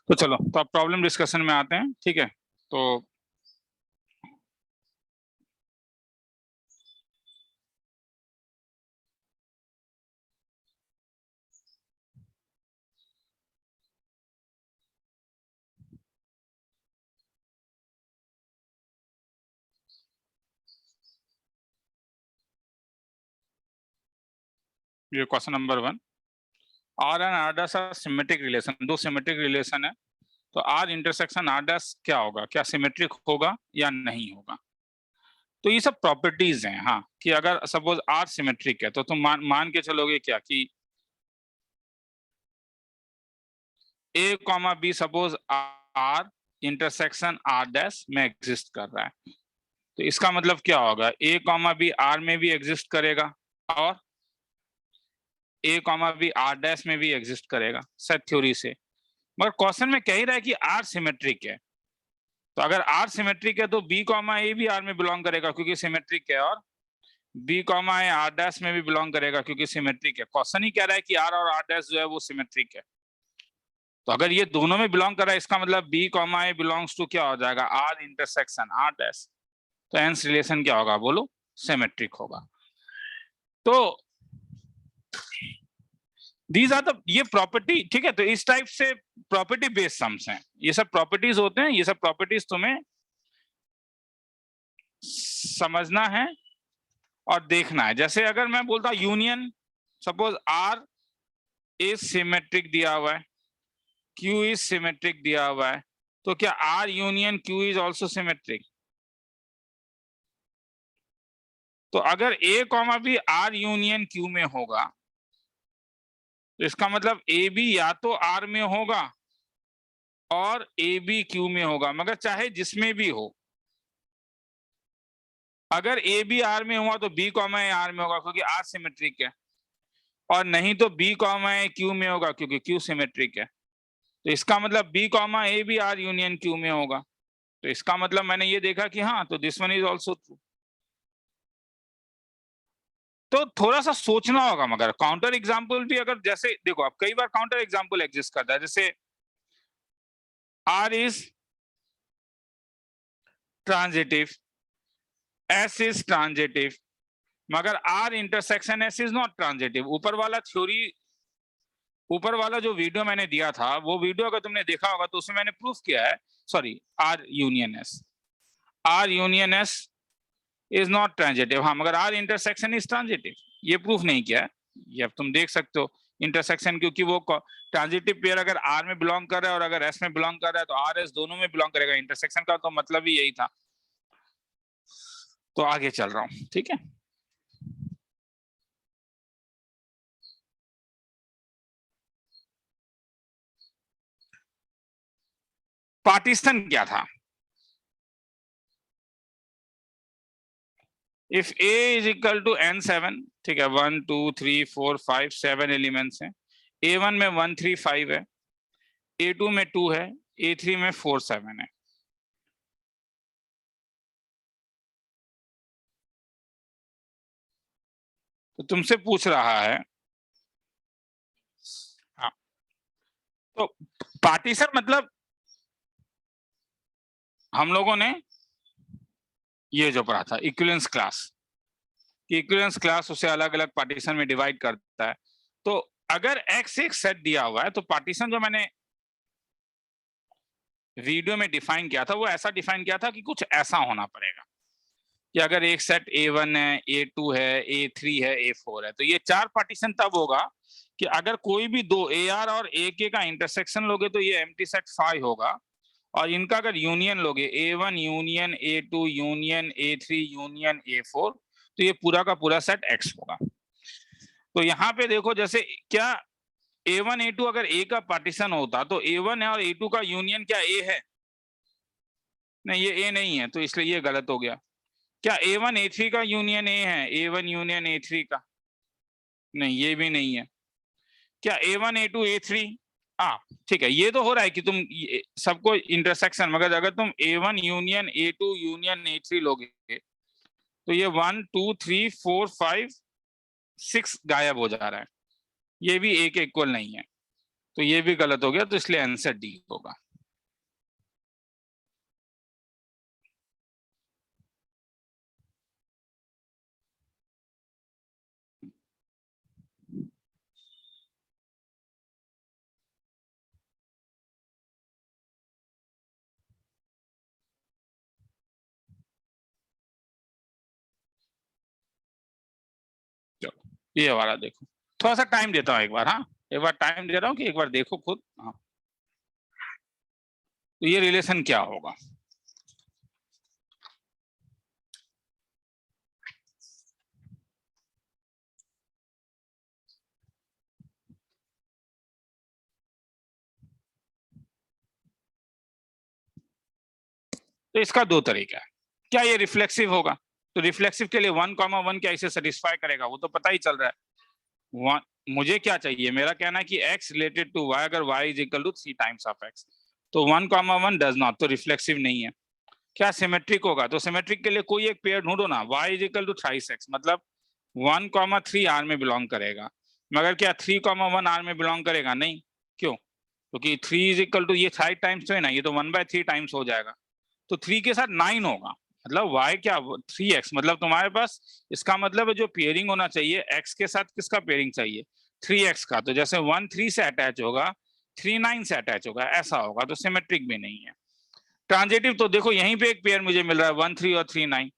तो चलो, तो अब प्रॉब्लम डिस्कशन में आते हैं। ठीक है, तो ये question number 1, R and R dash R symmetric relation, दो सिमेट्रिक रिलेशन है, तो आर इंटरसेक्शन आर डैश क्या होगा, क्या सिमेट्रिक होगा या नहीं होगा। तो ये सब प्रॉपर्टीज हैं, हाँ, कि अगर सपोज आर सिमेट्रिक है तो तुम मान के चलोगे क्या कि A comma B suppose R intersection R dash में एग्जिस्ट कर रहा है, तो इसका मतलब क्या होगा, ए कॉमा बी आर में भी एग्जिस्ट करेगा और ए कॉमा बी आर डैश में भी एग्जिस्ट करेगा सेट थ्योरी से। मगर क्वेश्चन में कह ही रहा है कि आर सिमेट्रिक है, तो अगर आर सिमेट्रिक है तो बी कॉमा ए भी आर में बिलोंग करेगा क्योंकि सिमेट्रिक है, और B comma A R dash में भी बिलोंग करेगा क्योंकि सिमेट्रिक है। क्वेश्चन ही कह रहा है कि आर और आर डैश जो है वो सिमेट्रिक है, तो अगर ये दोनों में बिलोंग कर रहा है इसका मतलब B comma A belongs to क्या हो जाएगा, आर इंटरसेक्शन आर डैश, तो हेंस रिलेशन क्या होगा, बोलो, सिमेट्रिक होगा। तो दीज आर द ये प्रॉपर्टी, ठीक है, तो इस टाइप से प्रॉपर्टी बेस्ड सम्स हैं, ये सब प्रॉपर्टीज होते हैं, ये सब प्रॉपर्टीज तुम्हें समझना है और देखना है। जैसे अगर मैं बोलता union, suppose R is symmetric दिया हुआ है, क्यू इज सिमेट्रिक दिया हुआ है, तो क्या R union Q is also symmetric. तो अगर A comma B R union Q में होगा तो इसका मतलब ए बी या तो आर में होगा और ए बी क्यू में होगा, मगर चाहे जिसमें भी हो, अगर ए बी आर में हुआ तो बी कॉमा ए आर में होगा क्योंकि आर सिमेट्रिक है, और नहीं तो बी कॉमा ए क्यू में होगा क्योंकि क्यू सिमेट्रिक है। तो इसका मतलब B comma A B R union Q में होगा, तो इसका मतलब मैंने ये देखा कि हाँ, तो this one is also true. तो थोड़ा सा सोचना होगा, मगर काउंटर एग्जाम्पल भी अगर, जैसे देखो अब कई बार काउंटर एग्जाम्पल एग्जिस्ट करता है, जैसे R is transitive, S is transitive, मगर R intersection S is not transitive. ऊपर वाला थ्योरी, ऊपर वाला जो वीडियो मैंने दिया था वो वीडियो अगर तुमने देखा होगा तो उसमें मैंने प्रूफ किया है, sorry, R union S, R union S is not transitive, हाँ, मगर आर इंटरसेक्शन इज ट्रांजिटिव, ये प्रूफ नहीं किया है। ये अब तुम देख सकते हो इंटरसेक्शन, क्योंकि वो ट्रांजिटिव पेयर अगर आर में बिलोंग कर रहा है और अगर एस में बिलोंग कर रहा है तो आर एस दोनों में बिलोंग करेगा, इंटरसेक्शन का तो मतलब ही यही था। तो आगे चल रहा हूं, ठीक है। पार्टीशन क्या था, if A is equal to n7, ठीक है, 1 2 3 4 5 7 एलिमेंट्स हैं, A1 में 1 3 5 है, A2 में 2 है, A3 में 4 7 है। तो तुमसे पूछ रहा है, हाँ, तो पार्टीशन मतलब हम लोगों ने ये जो पढ़ा था इक्विवेलेंस क्लास, कि इक्विवेलेंस क्लास उसे अलग अलग पार्टीशन में डिवाइड करता है। तो अगर X एक सेट दिया हुआ है तो पार्टीशन जो मैंने वीडियो में डिफाइन किया था वो ऐसा डिफाइन किया था कि कुछ ऐसा होना पड़ेगा कि अगर एक सेट A1 है, A2 है, A3 है, A4 है, तो ये चार पार्टीशन तब होगा कि अगर कोई भी दो AR और AK का इंटरसेक्शन लोगे तो ये एम्प्टी सेट फाई होगा, और इनका अगर यूनियन लोगे A1 union A2 union A3 union A4, तो ये पूरा का पूरा सेट X होगा। तो यहाँ पे देखो, जैसे क्या A1 A2 अगर A का पार्टीशन होता तो A1 और A2 का यूनियन क्या A है, नहीं, ये A नहीं है, तो इसलिए ये गलत हो गया। क्या A1 A3 का यूनियन A है, A1 यूनियन A3 का, नहीं, ये भी नहीं है। क्या A1 A2 A3, हाँ, ठीक है, ये तो हो रहा है कि तुम सबको इंटरसेक्शन, मगर अगर तुम A1 union A2 union A3 लोगे तो ये 1 2 3 4 5 6 गायब हो जा रहा है, ये भी A के इक्वल नहीं है। तो ये भी गलत हो गया, तो इसलिए आंसर डी होगा। चलो ये वाला देखो, थोड़ा सा टाइम देता हूँ एक बार, हाँ एक बार टाइम दे रहा हूँ कि एक बार देखो खुद। हाँ, तो ये रिलेशन क्या होगा? तो इसका दो तरीका है। क्या ये रिफ्लेक्सिव होगा? तो रिफ्लेक्सिव के लिए 1,1 क्या इसे सेटिस्फाई करेगा? वो तो पता ही चल रहा है। मुझे क्या चाहिए, मेरा कहना है कि x रिलेटेड टू y, अगर y is equal to 3 times of x, तो 1,1 डज नॉट, तो रिफ्लेक्सिव नहीं है। क्या सिमेट्रिक होगा? तो सिमेट्रिक के लिए कोई एक पेयर ढूंढो ना, y is equal to thrice x, मतलब 1,3 R में बिलोंग करेगा। मगर क्या 3,1 R में बिलोंग करेगा? नहीं। क्यों? क्योंकि 3 इज इक्वल टू, ये 5 टाइम्स तो है ना, ये तो 1/3 टाइम्स हो जाएगा, तो 3 के साथ 9 होगा। मतलब y क्या 3x, मतलब तुम्हारे पास, इसका मतलब है जो पेयरिंग होना चाहिए x के साथ किसका पेयरिंग चाहिए? 3x का। तो जैसे 1 3 से अटैच होगा, 3 9 से अटैच होगा, ऐसा होगा, तो सिमेट्रिक भी नहीं है। ट्रांजिटिव तो देखो यहीं पे एक पेयर मुझे मिल रहा है 1 3 और 3 9,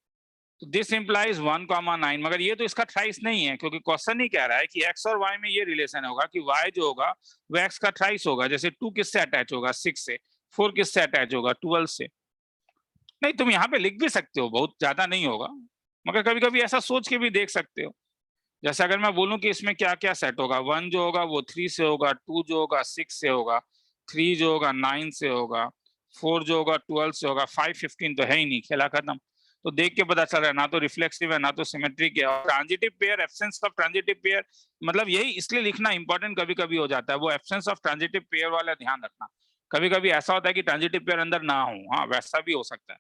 तो दिस इंप्लाइज 1,9, मगर ये तो इसका थ्राइस नहीं है, क्योंकि क्वेश्चन ही कह रहा है कि x और y में ये रिलेशन होगा कि y जो होगा वो x का थ्राइस होगा। जैसे 2 किससे अटैच होगा? 6 से। 4 किससे अटैच होगा? 12 से। नहीं, तुम यहाँ पे लिख भी सकते हो, बहुत ज्यादा नहीं होगा, मगर कभी कभी ऐसा सोच के भी देख सकते हो। जैसे अगर मैं बोलूं कि इसमें क्या क्या सेट होगा, 1 जो होगा वो 3 से होगा, 2 जो होगा 6 से होगा, 3 जो होगा 9 से होगा, 4 जो होगा 12 से होगा, 5 15 तो है ही नहीं, खेला खत्म। तो देख के पता चल रहा है ना तो रिफ्लेक्सिव है ना तो सिमेट्रिक है। और transitive pair, absence of transitive pair, मतलब यही इसलिए लिखना इंपॉर्टेंट कभी कभी हो जाता है, वो एब्सेंस ऑफ ट्रांजिटिव पेयर वाला ध्यान रखना। कभी कभी ऐसा होता है कि ट्रांजिटिव पेयर अंदर ना हो, हाँ वैसा भी हो सकता है,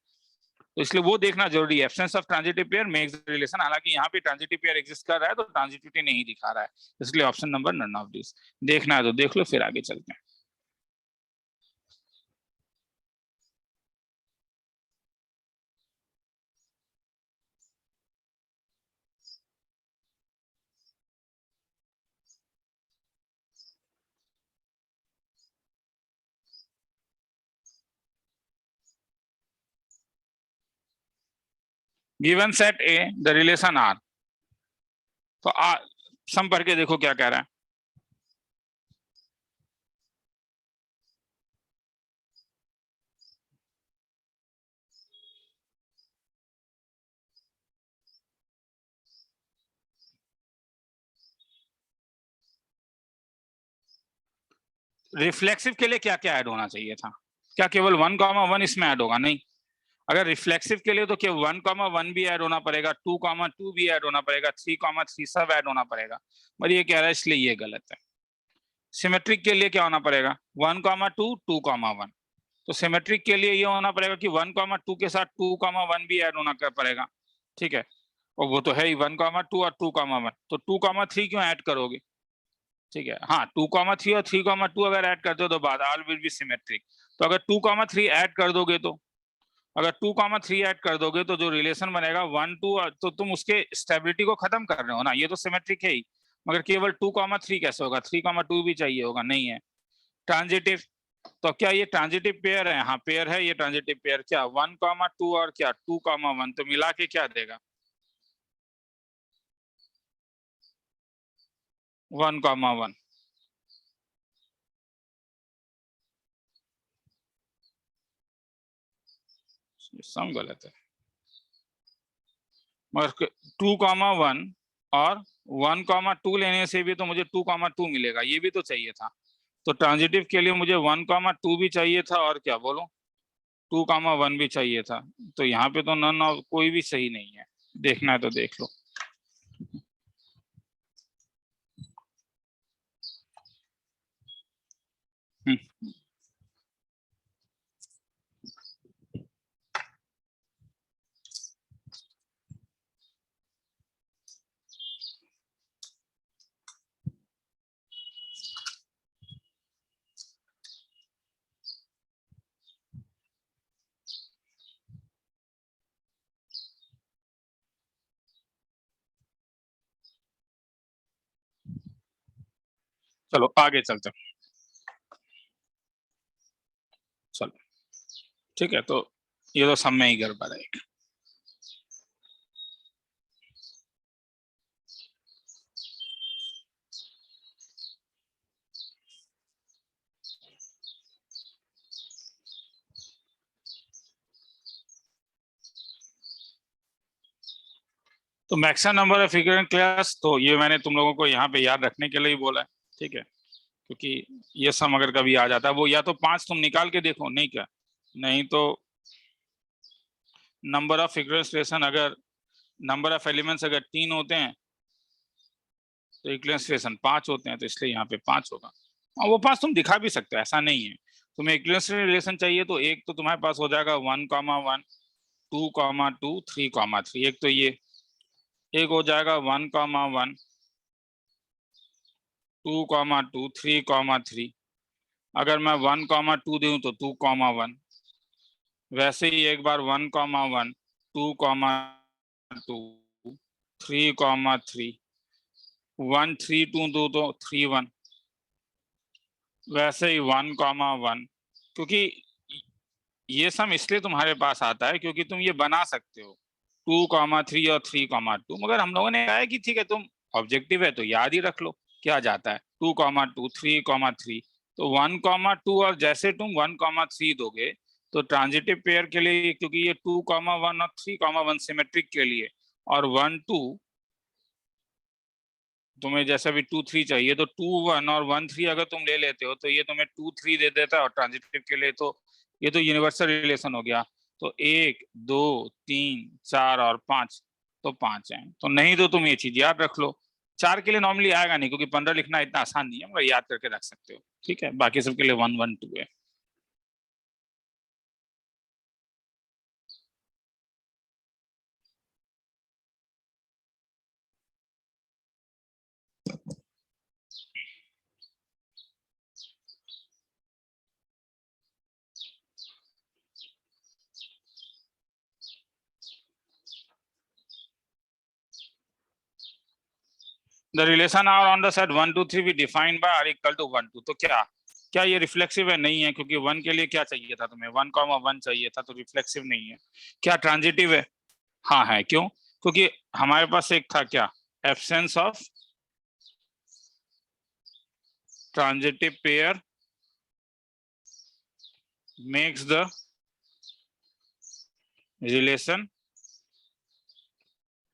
तो इसलिए वो देखना जरूरी है। Absence of transitive pair makes relation, हालांकि यहाँ पे ट्रांजिटिव पेयर एग्जिस्ट कर रहा है तो ट्रांजिटिविटी नहीं दिखा रहा है, इसलिए option number none of this. देखना है तो देख लो, फिर आगे चलते हैं। Given set A the relation R, तो सम पढ़ के देखो क्या कह रहा है। रिफ्लेक्सिव के लिए क्या क्या ऐड होना चाहिए था? क्या केवल 1,1 इसमें ऐड होगा? नहीं, अगर रिफ्लेक्सिव के लिए तो केवल 1,1 भी ऐड होना पड़ेगा, 2,2 भी ऐड होना पड़ेगा, 3,3 सब ऐड होना पड़ेगा, पर ये कह रहा है इसलिए ये गलत है। सिमेट्रिक के लिए क्या होना पड़ेगा? 1,2 2,1, तो सिमेट्रिक के लिए ये होना पड़ेगा कि 1,2 के साथ 2,1 भी ऐड होना पड़ेगा, ठीक है, और वो तो है ही 1,2 और 2,1, तो 2,3 क्यों ऐड करोगे? ठीक है, हाँ 2,3 और 3,2 अगर ऐड करते हो तो बाद ऑल विल बी सिमेट्रिक। तो अगर 2,3 ऐड कर दोगे तो, अगर 2,3 ऐड कर दोगे तो जो रिलेशन बनेगा 1 2, तो तुम उसके स्टेबिलिटी को खत्म कर रहे हो ना, ये तो सिमेट्रिक है ही, मगर केवल 2,3 कैसे होगा? 3,2 भी चाहिए होगा, नहीं है। ट्रांजिटिव, तो क्या ये ट्रांजिटिव पेयर है? हाँ पेयर है ये ट्रांजिटिव पेयर। क्या 1,2 और क्या 2,1, तो मिला के क्या देगा? 1,1। सम गलत है, मगर 2,1 और 1,2 लेने से भी तो मुझे 2,2 मिलेगा, ये भी तो चाहिए था। तो ट्रांजिटिव के लिए मुझे 1,2 भी चाहिए था, और क्या बोलो 2,1 भी चाहिए था, तो यहाँ पे तो नन ऑफ कोई भी सही नहीं है। देखना है तो देख लो। हम्म, चलो आगे चलते हैं। चलो ठीक है, तो ये तो सब में ही गड़बड़ है। तो maximum number of figure in class, तो ये मैंने तुम लोगों को यहाँ पे याद रखने के लिए ही बोला है, ठीक है, क्योंकि ये सम अगर कभी आ जाता है, वो या तो 5 तुम निकाल के देखो, नहीं क्या, नहीं तो नंबर ऑफ फिगरेशन, अगर नंबर ऑफ एलिमेंट्स अगर 3 होते हैं तो इक्विवेलेंस 5 होते हैं, तो इसलिए यहाँ पे 5 होगा। और वो 5 तुम दिखा भी सकते हो, ऐसा नहीं है। तुम्हें इक्विवेलेंस रिलेशन चाहिए तो एक तो तुम्हारे पास हो जाएगा 1,1, 2,2, 3,3। एक तो ये, एक हो जाएगा 1,1, 2,2, 3,3। अगर मैं 1,2 दूं तो 2,1। वैसे ही एक बार 1,1, 2,2, 3,3, 1, 3, 2 दो तो 3,1। वैसे ही 1,1, क्योंकि ये सम इसलिए तुम्हारे पास आता है क्योंकि तुम ये बना सकते हो 2,3 और 3,2, मगर हम लोगों ने कहा है कि ठीक है तुम ऑब्जेक्टिव है तो याद ही रख लो क्या जाता है 2,2, 3,3। तो 1,2 और जैसे तुम 1,3 दोगे तो ट्रांजिटिव पेयर के लिए, क्योंकि ये 2,1 और 3,1 सिमेट्रिक के लिए, और 1, 2 तुम्हें जैसा भी 2, 3 चाहिए, तो 2, 1 और 1, 3 अगर तुम ले लेते हो तो ये तुम्हें 2, 3 दे देता है, और ट्रांजिटिव के लिए तो ये तो यूनिवर्सल रिलेशन हो गया। तो 1, 2, 3, 4 और 5, तो 5 है। तो नहीं तो तुम ये चीज याद रख लो। 4 के लिए नॉर्मली आएगा नहीं, क्योंकि 15 लिखना इतना आसान नहीं है, मगर याद करके रख सकते हो, ठीक है। बाकी सबके लिए 1, 1, 2 है। The relation R on the set 1, 2, 3 भी defined by R equal to 1, 2। तो क्या क्या ये रिफ्लेक्सिव है? नहीं है, क्योंकि 1 के लिए क्या चाहिए था तुम्हें, 1,1 चाहिए था, तो रिफ्लेक्सिव नहीं है। क्या ट्रांजिटिव है? हाँ है। क्यों? क्योंकि हमारे पास एक था क्या, absence of transitive pair makes the relation.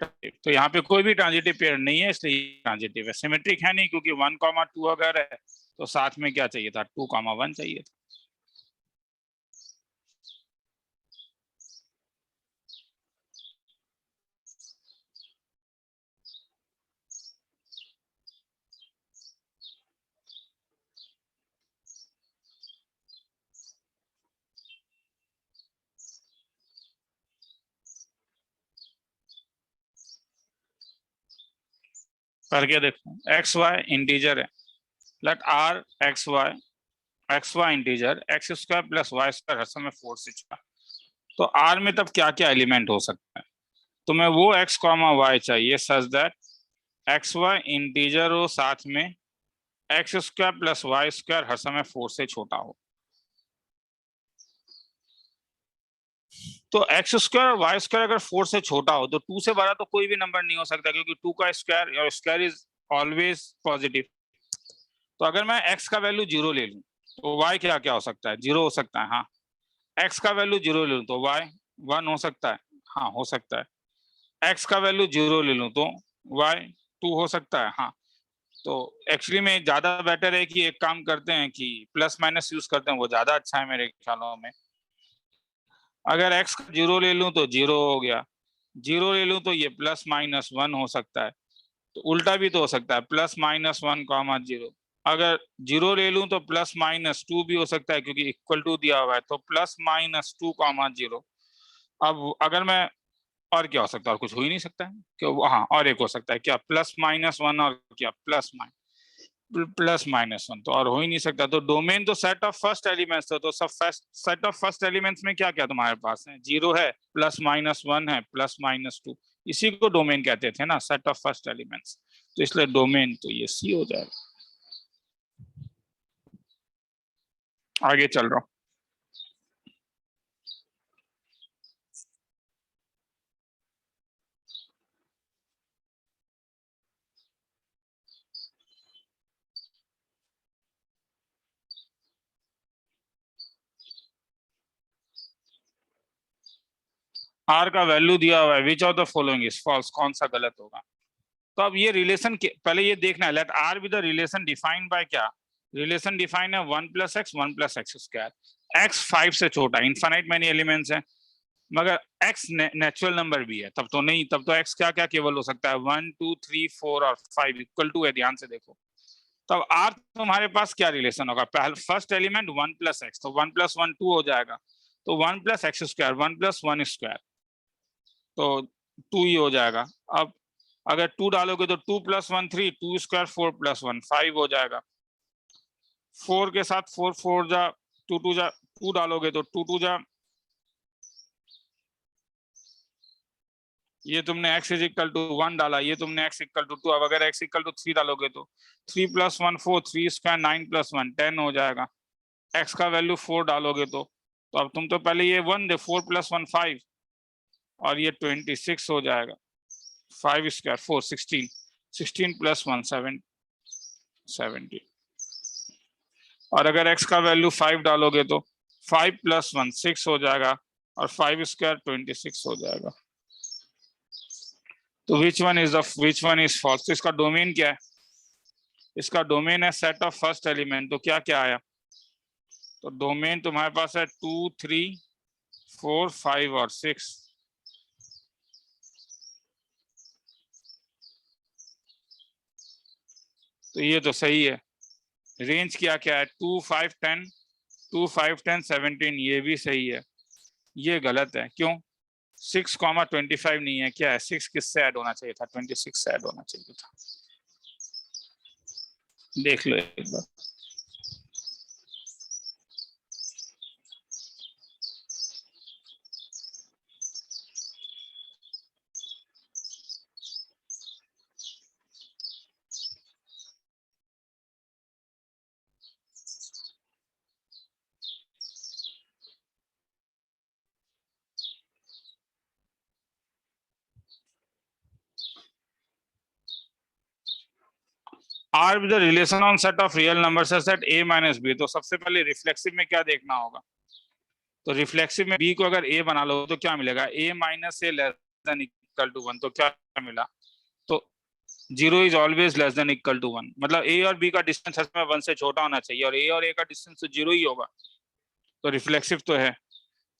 तो यहाँ पे कोई भी ट्रांजिटिव पेयर नहीं है, इसलिए ट्रांजिटिव है। सिमेट्रिक है नहीं, क्योंकि 1,2 अगर है तो साथ में क्या चाहिए था, 2,1 चाहिए था। करके देखो, एक्स वाई इंटीजर है, let R X Y integer, X square plus Y square हर समय 4 से छोटा। तो आर में तब क्या क्या एलिमेंट हो सकता है? तुम्हें वो एक्स कॉमा वाई चाहिए such that X Y integer हो, साथ में X square plus Y square हर समय 4 से छोटा हो। तो एक्स स्क्वायर और वाई स्क्वायर अगर 4 से छोटा हो तो 2 से बड़ा तो कोई भी नंबर नहीं हो सकता, क्योंकि 2 का स्क्वायर और स्क्वायर इज ऑलवेज पॉजिटिव। तो अगर मैं x का वैल्यू 0 ले लूं तो y क्या क्या हो सकता है, 0 हो सकता है। हाँ, x का वैल्यू 0 ले लूं तो y 1 हो सकता है। हाँ, हो सकता है। x का वैल्यू 0 ले लूं तो y 2 हो सकता है। हाँ, तो एक्चुअली में ज्यादा बेटर है कि एक काम करते हैं कि प्लस माइनस यूज करते हैं, वो ज्यादा अच्छा है मेरे ख्यालों में। अगर x का 0 ले लूं तो 0 हो गया, 0 ले लूं तो ये प्लस माइनस 1 हो सकता है। तो उल्टा भी तो हो सकता है, प्लस माइनस 1 कॉमा 0। अगर 0 ले लूं तो प्लस माइनस 2 भी हो सकता है, क्योंकि इक्वल टू दिया हुआ है, तो प्लस माइनस 2 कॉमा 0। अब अगर मैं, और क्या हो सकता है, और कुछ हो ही नहीं सकता है क्यों। हाँ, और एक हो सकता है क्या, प्लस माइनस 1 और क्या प्लस माइनस 1, तो और हो ही नहीं सकता। तो डोमेन तो सेट ऑफ फर्स्ट एलिमेंट्स तो सब सेट ऑफ फर्स्ट एलिमेंट्स में क्या क्या तुम्हारे पास है, 0 है, प्लस माइनस 1 है, प्लस माइनस 2। इसी को डोमेन कहते थे ना, सेट ऑफ फर्स्ट एलिमेंट्स। तो इसलिए डोमेन तो ये सी हो जाएगा। आगे चल रहा हूँ। आर का वैल्यू दिया हुआ है, which of the following is false, कौन सा गलत होगा। तो अब ये रिलेशन पहले ये देखना है, let R be the relation defined by क्या, रिलेशन डिफाइन है 1 + x 1 + x²। x 5 से छोटा, इनफाइनाइट मैनी एलिमेंट्स है, मगर x नेचुरल नंबर भी है, तब तो नहीं, तब तो x क्या क्या केवल हो सकता है 1 2 3 4 और 5 इक्वल टू है, ध्यान से देखो। तब r तुम्हारे पास क्या रिलेशन होगा, पहले फर्स्ट एलिमेंट 1 + x, तो 1 + 1 2 हो जाएगा, तो 1 + x², 1 + 1², तो 2 ही हो जाएगा। अब अगर 2 डालोगे तो 2 + 1 3, 2² 4 + 1 5 हो जाएगा। 4 के साथ 4 4 जा 2 2 जा 2 डालोगे तो 2 2 जा, ये तुमने x = 1 डाला, ये तुमने x = 2, अब अगर x = 3 डालोगे तो 3 + 1 4, 3² 9 + 1 10 हो जाएगा। x का वैल्यू 4 डालोगे तो अब तुम तो पहले ये 1 दे, 4 + 1 5 और ये 26 हो जाएगा। 5² 4 16, 16 + 1 7 70, और अगर x का वैल्यू 5 डालोगे तो 5 + 1 6 हो जाएगा, और 5² 26 हो जाएगा। तो विच वन इज फॉल्स, तो इसका डोमेन क्या है, इसका डोमेन है सेट ऑफ फर्स्ट एलिमेंट, तो क्या क्या आया, तो डोमेन तुम्हारे पास है 2 3 4 5 और 6। तो ये तो सही है। रेंज क्या क्या है 2 5 10, 2 5 10 17, ये भी सही है। ये गलत है, क्यों, 6, 25 नहीं है, क्या है 6 किससे ऐड होना चाहिए था, 26 से ऐड होना चाहिए था। देख लो एक बार। R with the relation on set of real number set a - b, तो सबसे पहले रिफ्लेक्सिव में क्या देखना होगा, तो रिफ्लेक्सिव में b को अगर a बना लो तो क्या मिलेगा, a - a < 1, तो क्या मिला, तो 0 इज ऑलवेज < 1, मतलब a और b का डिस्टेंस सच में 1 से छोटा होना चाहिए, और a और a का डिस्टेंस तो 0 ही होगा, तो रिफ्लेक्सिव तो है।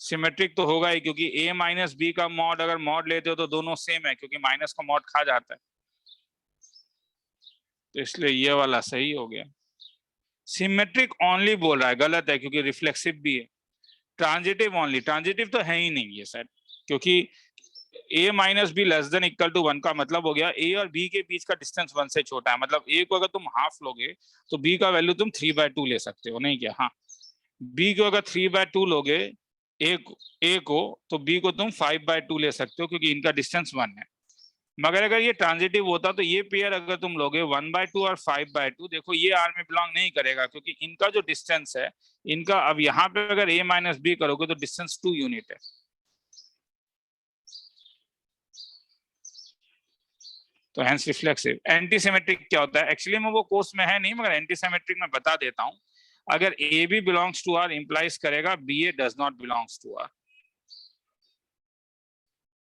सिमेट्रिक तो होगा ही, क्योंकि a - b का मॉड अगर मॉड लेते हो तो दोनों सेम है, क्योंकि माइनस का मॉड खा जाता है, तो इसलिए ये वाला सही हो गया। सिमेट्रिक ओनली बोल रहा है, गलत है, क्योंकि रिफ्लेक्सिव भी है। ट्रांजिटिव ओनली, ट्रांजिटिव तो है ही नहीं ये सेट, क्योंकि a - b < 1 का मतलब हो गया a और b के बीच का डिस्टेंस 1 से छोटा है, मतलब a को अगर तुम हाफ लोगे तो b का वैल्यू तुम 3/2 ले सकते हो, नहीं क्या, हाँ, b को अगर 3/2 लोगे a को, तो b को तुम 5/2 ले सकते हो, क्योंकि इनका डिस्टेंस 1 है। मगर अगर ये ट्रांजिटिव होता तो ये पेयर अगर तुम लोगे 1/2 और 5/2, देखो ये आर में बिलोंग नहीं करेगा, क्योंकि इनका जो डिस्टेंस है, इनका अब यहाँ पे अगर a - b करोगे तो डिस्टेंस 2 यूनिट है। तो हेंस रिफ्लेक्सिव। एंटीसिमेट्रिक क्या होता है, एक्चुअली में वो कोर्स में है नहीं, मगर एंटीसिमेट्रिक में बता देता हूं। अगर A B belongs to R implies करेगा B A does not belongs to R.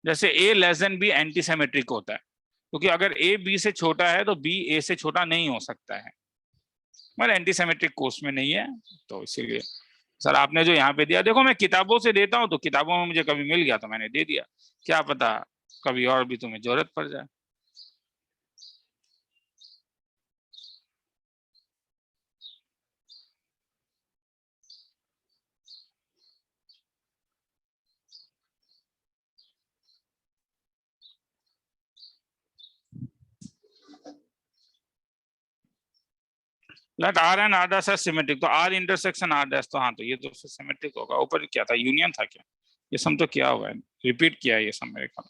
जैसे A less than B antisymmetric होता है, क्योंकि अगर ए बी से छोटा है तो बी ए से छोटा नहीं हो सकता है, मगर एंटीसिमेट्रिक कोर्स में नहीं है, तो इसीलिए सर आपने जो यहाँ पे दिया, देखो मैं किताबों से देता हूँ, तो किताबों में मुझे कभी मिल गया तो मैंने दे दिया, क्या पता कभी और भी तुम्हें जरूरत पड़ जाए। Let R and R dash है सिमेट्रिक, तो आर इंटरसेक्शन आर डैश, तो हाँ, तो ये तो सिमेट्रिक होगा। ऊपर क्या था, यूनियन था क्या, ये सम तो क्या हुआ है, रिपीट किया है ये सम मेरे ख्याल।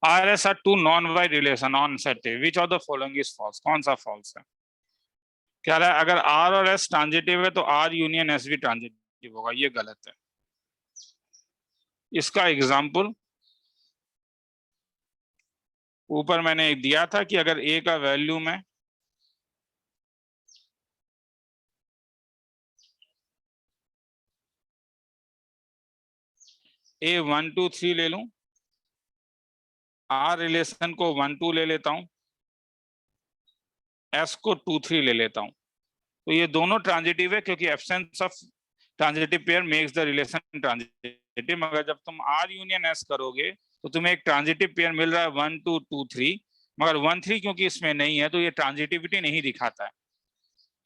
RS are two non-wide relation on set A. Which of the following is false? कौन सा false है? क्या रहा है, अगर R और S ट्रांजिटिव है तो R यूनियन S भी ट्रांजिटिव होगा, ये गलत है। इसका एग्जाम्पल ऊपर मैंने एक दिया था कि अगर A का वैल्यू में A 1 2 3 ले लूं, R रिलेशन को 1 2 ले लेता हूं, S को 2 3 ले लेता हूं, तो ये दोनों ट्रांजिटिव है क्योंकि absence of transitive pair makes the relation transitive. मगर जब तुम R यूनियन S करोगे तो तुम्हें एक ट्रांजिटिव पेयर मिल रहा है 1 2 2 3, मगर 1 3 क्योंकि इसमें नहीं है तो ये ट्रांजिटिविटी नहीं दिखाता है।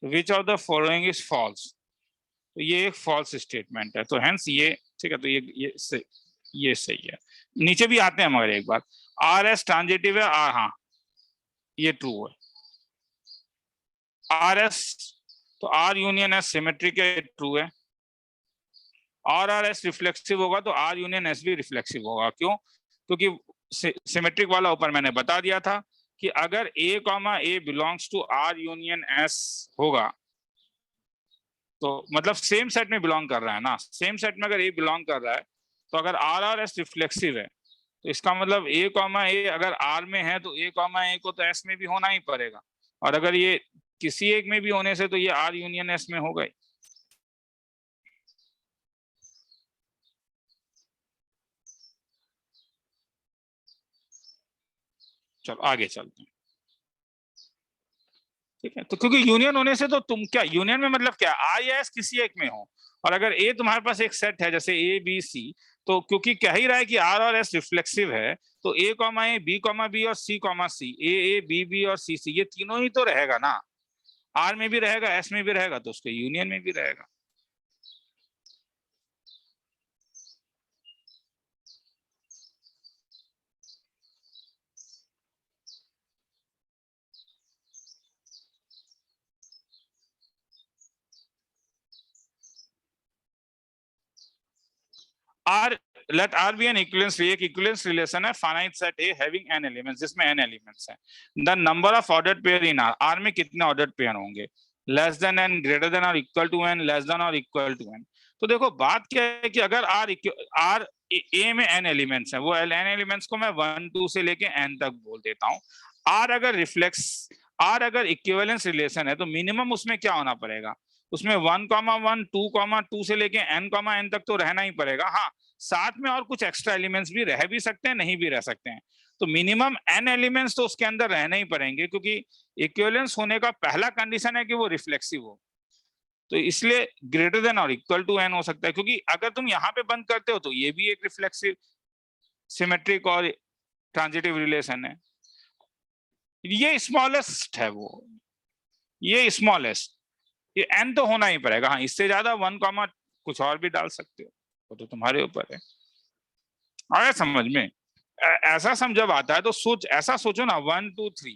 तो which of the following is false, तो ये एक फॉल्स स्टेटमेंट है, तो हेंस ये ठीक है, तो ये सही है। नीचे भी आते हैं मगर एक बार, RS ट्रांजिटिव है, हाँ ये ट्रू है। RS तो R यूनियन S सिमेट्रिक है, ट्रू है। RS रिफ्लेक्सिव होगा तो R यूनियन S भी रिफ्लेक्सिव होगा। क्यों? क्योंकि सिमेट्रिक वाला ऊपर मैंने बता दिया था कि अगर A, belongs to R union S होगा तो मतलब सेम सेट में बिलोंग कर रहा है ना, सेम सेट में अगर A बिलोंग कर रहा है तो अगर RS रिफ्लेक्सिव है तो इसका मतलब A, अगर R में है तो A, को तो S में भी होना ही पड़ेगा, और अगर ये किसी एक में भी होने से तो ये R यूनियन S में हो गई। चलो आगे चलते हैं, ठीक है। तो क्योंकि यूनियन होने से तो तुम क्या, यूनियन में मतलब क्या, I या S किसी एक में हो, और अगर A तुम्हारे पास एक सेट है जैसे A B C, तो क्योंकि कह ही रहा है कि R और S रिफ्लेक्सिव है तो A, B और C, A, B और C ये तीनों ही तो रहेगा ना, R में भी रहेगा S में भी रहेगा तो उसके यूनियन में भी रहेगा। R, let R be an equivalence, एक equivalence relation है, finite set A having n elements, जिसमें n elements हैं। The number of ordered pair in R, R में कितने ordered pair होंगे? Less than n, greater than or equal to n, less than or equal to n। तो देखो बात क्या है कि अगर R A में n elements हैं, वो n elements को मैं 1 2 से लेके n तक बोल देता हूँ। R अगर इक्विवेलेंस रिलेशन है तो मिनिमम उसमें क्या होना पड़ेगा, उसमें 1, 1, 2, 2 से लेके n तक तो रहना ही पड़ेगा। हाँ, साथ में और कुछ एक्स्ट्रा एलिमेंट्स भी रह भी सकते हैं, नहीं भी रह सकते हैं, तो मिनिमम n एलिमेंट्स तो उसके अंदर रहने ही पड़ेंगे, क्योंकि इक्विवेलेंस होने का पहला कंडीशन है कि वो रिफ्लेक्सिव हो, तो इसलिए ग्रेटर देन और इक्वल टू n हो सकता है। क्योंकि अगर तुम यहाँ पे बंद करते हो तो ये भी एक रिफ्लेक्सिव सिमेट्रिक और ट्रांजिटिव रिलेशन है। ये स्मॉलेस्ट है, वो ये स्मॉलेस्ट, ये n तो होना ही पड़ेगा। हाँ, इससे ज्यादा 1, कुछ और भी डाल सकते हो, वो तो तुम्हारे ऊपर है। आया समझ में? ऐसा सम जब आता है तो ऐसा सोचो ना 1 2 3,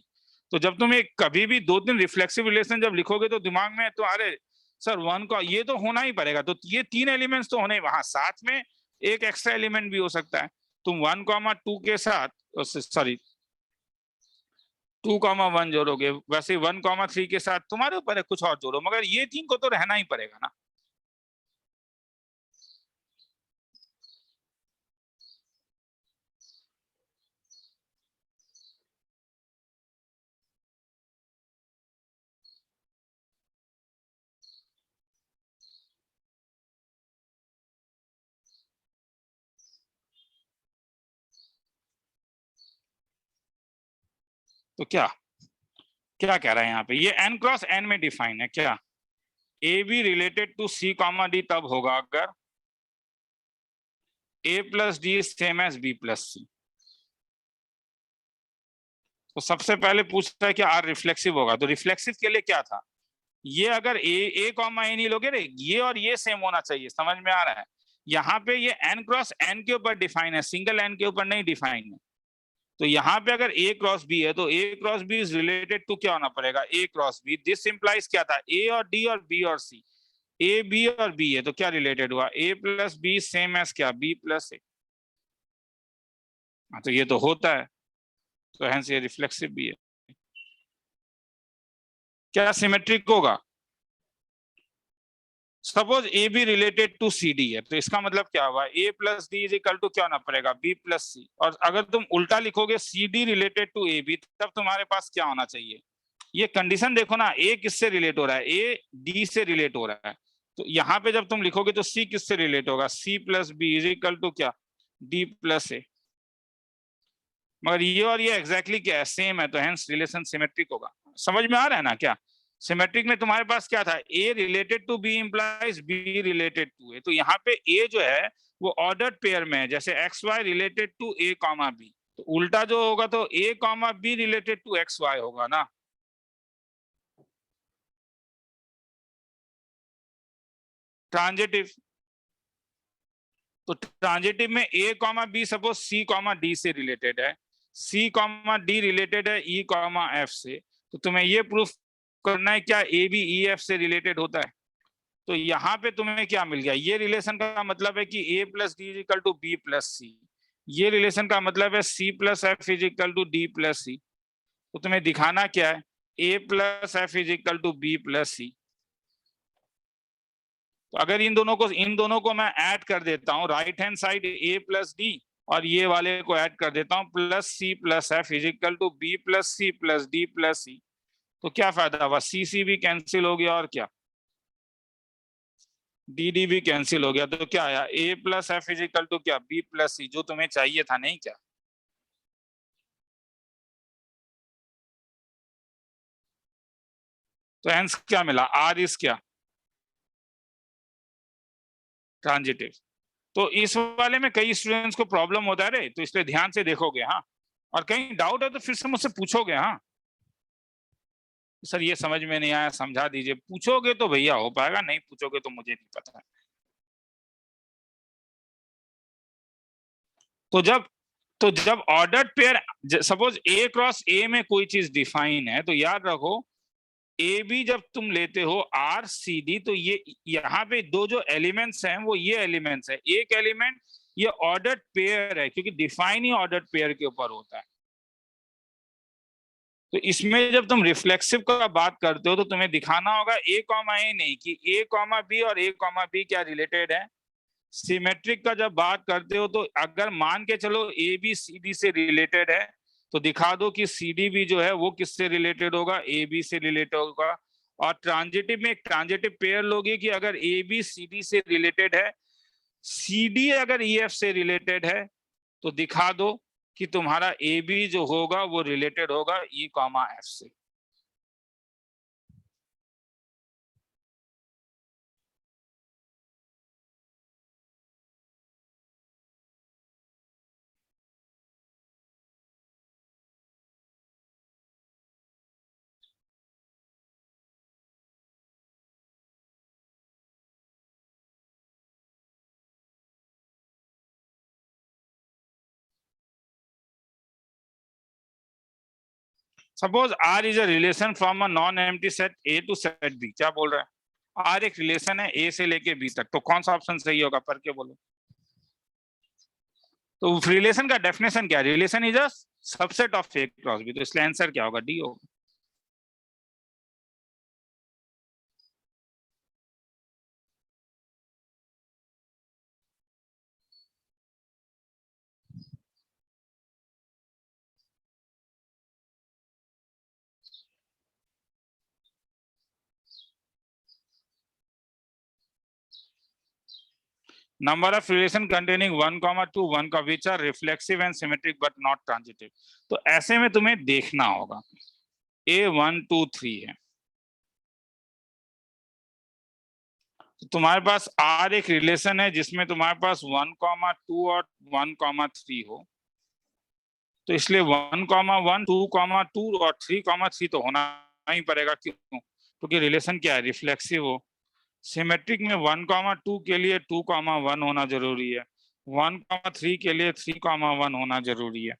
तो जब तुम एक कभी भी 2 3 रिफ्लेक्सिव रिलेशन जब लिखोगे तो दिमाग में तो अरे सर 1 का ये तो होना ही पड़ेगा, तो ये 3 एलिमेंट्स तो होने, वहां साथ में एक एक्स्ट्रा एलिमेंट भी हो सकता है। तुम 1, 2 के साथ, सॉरी 2, 1 जोड़ोगे, वैसे 1, 3 के साथ तुम्हारे ऊपर है, कुछ और जोड़ो, मगर ये 3 को तो रहना ही पड़ेगा ना। तो क्या क्या कह रहा है यहाँ पे, ये n क्रॉस n में डिफाइन है क्या, A B related to C, D तब होगा अगर A plus D same as B plus C। तो सबसे पहले पूछता है कि R रिफ्लेक्सिव होगा, तो रिफ्लेक्सिव के लिए क्या था, ये अगर A, नहीं लोगे रे, ये और ये सेम होना चाहिए, समझ में आ रहा है। यहाँ पे ये n क्रॉस n के ऊपर डिफाइन है, सिंगल n के ऊपर नहीं डिफाइन है। तो यहाँ पे अगर A क्रॉस B है तो A cross B is related to क्या होना पड़ेगा, A cross B। This implies क्या था, A और D और B और C, A B और B है तो क्या रिलेटेड हुआ, A plus B same as क्या, B प्लस A। तो ये तो होता है, तो हेंस ये रिफ्लेक्सिव भी है। क्या सिमेट्रिक होगा? Suppose A B related to C D है, तो इसका मतलब क्या हुआ, A plus D is equal to क्या होना पड़ेगा, बी प्लस सी। और अगर तुम उल्टा लिखोगे C D related to A B, तब तुम्हारे पास क्या होना चाहिए? ये कंडीशन देखो ना, ए किससे रिलेट हो रहा है, ए डी से रिलेट हो रहा है। तो यहाँ पे जब तुम लिखोगे तो सी किससे रिलेट होगा, C plus B is equal to क्या, डी प्लस ए। मगर ये और ये एग्जैक्टली क्या है, सेम है, तो हेंस रिलेशन सिमेट्रिक होगा। समझ में आ रहा है ना? क्या सिमेट्रिक में तुम्हारे पास क्या था, A related to B implies B related to A. तो यहाँ पे ए जो है वो ऑर्डर्ड पेयर में है, जैसे X Y related to A comma B. तो उल्टा जो होगा तो A comma B related to X Y होगा ना। ट्रांजिटिव, तो ट्रांजिटिव में A comma B suppose C comma D से रिलेटेड है, सी कॉमा डी रिलेटेड है ई कॉमा एफ से, तो तुम्हें ये प्रूफ करना है क्या ए बी ई एफ से रिलेटेड होता है। तो यहाँ पे तुम्हें क्या मिल गया, ये रिलेशन का मतलब है कि A plus D is equal to B plus C. ये रिलेशन का मतलब है C plus F is equal to D plus C. तो तुम्हें दिखाना क्या है, A plus F is equal to B plus C. तो अगर इन दोनों को मैं ऐड कर देता हूँ, right hand side A plus D और ये वाले को ऐड कर देता हूँ, plus C plus F is equal to B plus C plus D plus C. तो क्या फायदा हुआ, सी सी भी कैंसिल हो गया और क्या, डी डी भी कैंसिल हो गया। तो क्या आया, A plus F is equal to क्या, बी प्लस सी, जो तुम्हें चाहिए था, नहीं क्या? तो हेंस क्या मिला, आर इज क्या, ट्रांजिटिव। तो इस वाले में कई स्टूडेंट्स को प्रॉब्लम होता है रे, तो इसलिए ध्यान से देखोगे। हाँ, और कहीं डाउट है तो फिर से मुझसे पूछोगे। हाँ सर ये समझ में नहीं आया, समझा दीजिए, पूछोगे तो भैया हो पाएगा, नहीं पूछोगे तो मुझे नहीं पता। तो जब ऑर्डर्ड पेयर, सपोज ए क्रॉस ए में कोई चीज डिफाइन है, तो याद रखो ए बी जब तुम लेते हो आर सी डी, तो ये यहाँ पे दो जो एलिमेंट्स हैं वो ये एलिमेंट्स है, एक एलिमेंट ये ऑर्डर्ड पेयर है, क्योंकि डिफाइन ही ऑर्डर्ड पेयर के ऊपर होता है। तो इसमें जब तुम रिफ्लेक्सिव का बात करते हो तो तुम्हें दिखाना होगा ए कॉमा ए नहीं, कि ए कॉमा बी और ए कॉमा बी क्या रिलेटेड है। सिमेट्रिक का जब बात करते हो तो अगर मान के चलो ए बी सी डी से रिलेटेड है, तो दिखा दो कि सी डी भी जो है वो किससे रिलेटेड होगा, ए बी से रिलेटेड होगा। और ट्रांजिटिव में एक ट्रांजिटिव पेयर लोगे कि अगर ए बी सी डी से रिलेटेड है, सी डी अगर ई एफ से रिलेटेड है, तो दिखा दो कि तुम्हारा ए बी जो होगा वो रिलेटेड होगा ई कॉमा एफ से। Suppose R is a relation from a non empty set A to set B. क्या बोल रहा है, आर एक रिलेशन है ए से लेके बी तक, तो कौन सा ऑप्शन सही होगा, पढ़ के बोलो। तो रिलेशन का डेफिनेशन क्या है, relation is a subset of A cross B, तो इसलिए आंसर क्या होगा, डी होगा। number of relation containing 1,2 1 का which are reflexive and symmetric but not transitive। तो ऐसे में तुम्हें देखना होगा A 1 2 3 है, तो तुम्हारे पास R एक रिलेशन है जिसमें तुम्हारे पास 1,2 और 1,3 हो, तो इसलिए 1,1 2,2 और 3,3 तो होना ही पड़ेगा। क्यों, क्योंकि रिलेशन क्या है, रिफ्लेक्सिव हो। सिमेट्रिक में 1,2 के लिए 2,1 होना जरूरी है, 1,3 के लिए 3,1 होना जरूरी है।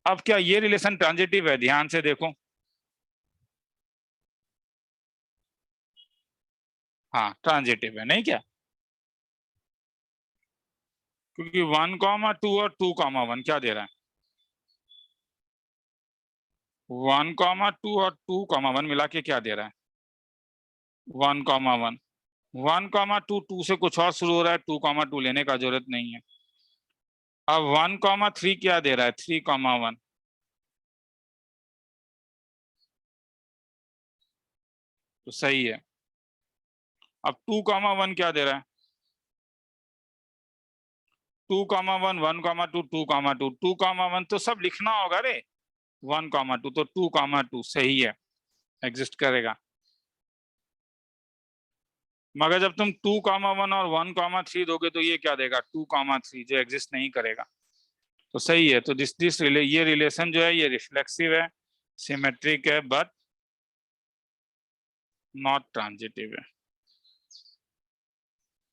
अब क्या ये रिलेशन ट्रांजिटिव है, ध्यान से देखो। हाँ ट्रांजिटिव है, नहीं क्या, क्योंकि 1,2 और 2,1 क्या दे रहा है, 1,2 और 2,1 मिला के क्या दे रहा है? 1,1 1,2 2 से कुछ और शुरू हो रहा है, 2,2 लेने का जरूरत नहीं है। अब 1,3 क्या दे रहा है? 3,1 तो सही है। अब 2,1 क्या दे रहा है? 2,1 1,2 2,2 2,1 तो सब लिखना होगा रे। 1,2 तो 2,2 सही है, एग्जिस्ट करेगा। मगर जब तुम 2,1 और 1,3 दोगे तो ये क्या देगा? 2,3 जो एग्जिस्ट नहीं करेगा। तो सही है। तो ये रिलेशन जो है ये रिफ्लेक्सिव है, सिमेट्रिक है, बट नॉट ट्रांजिटिव है।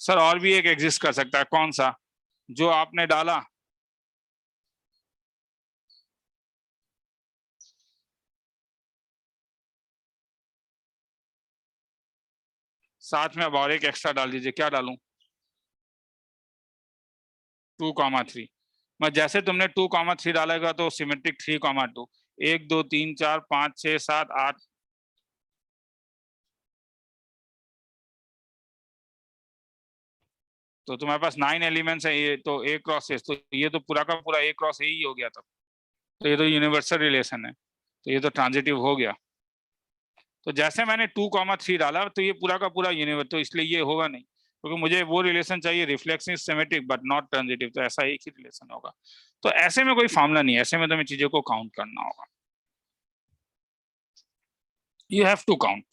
सर और भी एक एग्जिस्ट कर सकता है, कौन सा? जो आपने डाला, साथ में अब और एक एक्स्ट्रा डाल दीजिए। क्या डालूं? 2,3। मैं जैसे तुमने 2,3 डालेगा तो सिमेट्रिक 3,2 1 2 3 4 5 6 7 8 तो तुम्हारे पास 9 एलिमेंट्स है। ये तो ए क्रॉस एस, तो ये तो पूरा का पूरा ए क्रॉस ए ही हो गया। तब तो ये तो यूनिवर्सल रिलेशन है, तो ये तो ट्रांजिटिव हो गया। तो जैसे मैंने 2,3 डाला तो ये पूरा का पूरा यूनिवर्स, तो इसलिए ये होगा नहीं, क्योंकि मुझे वो रिलेशन चाहिए reflexive symmetric but not transitive. तो ऐसा एक ही रिलेशन होगा। तो ऐसे में कोई फॉर्मूला नहीं है, ऐसे में तुम्हें चीजों को काउंट करना होगा। You have to count.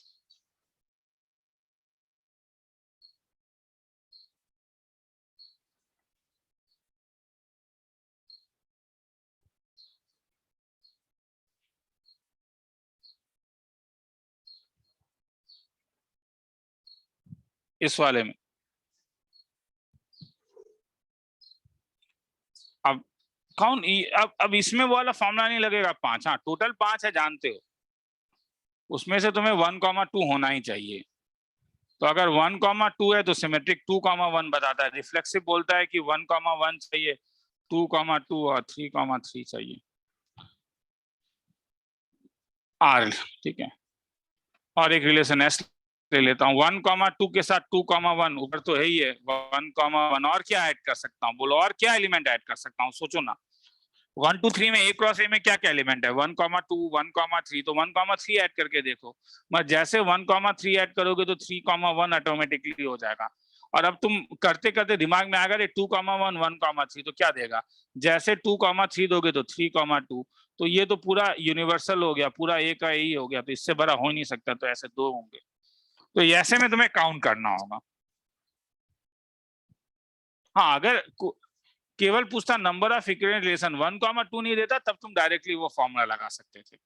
इस वाले में अब कौन अब इसमें वो वाला फॉर्मूला नहीं लगेगा। 5, हाँ टोटल 5 है जानते हो, उसमें से तुम्हें 1,2 होना ही चाहिए। तो अगर 1,2 है तो सिमेट्रिक 2,1 बताता है, रिफ्लेक्सिव बोलता है कि 1,1 चाहिए, 2,2 और 3,3 चाहिए। आर, ठीक है। और एक रिलेशन एस ले लेता हूँ। 1,2 के साथ 2,1 ऊपर तो है ही है, 1,1 और क्या ऐड कर सकता हूँ? बोलो और क्या एलिमेंट ऐड कर सकता हूँ, सोचो ना। 1 2 3 में ए क्रॉस ए में क्या क्या एलिमेंट है? 1,2 1,3, तो 1,3 ऐड करके देखो। मैं जैसे 1,3 ऐड करोगे तो 3,1 ऑटोमेटिकली हो जाएगा। और अब तुम करते करते दिमाग में आएगा 2,1 1,3 तो क्या देगा? जैसे 2,3 दोगे तो 3,2, तो ये तो पूरा यूनिवर्सल हो गया, पूरा ए का ए ही हो गया, तो इससे बड़ा हो ही नहीं सकता। तो ऐसे 2 होंगे। तो ऐसे में तुम्हें काउंट करना होगा। हाँ, अगर केवल पूछता नंबर ऑफ इक्विवेलेंट रिलेशन 1,2 नहीं देता, तब तुम डायरेक्टली वो फॉर्मूला लगा सकते थे।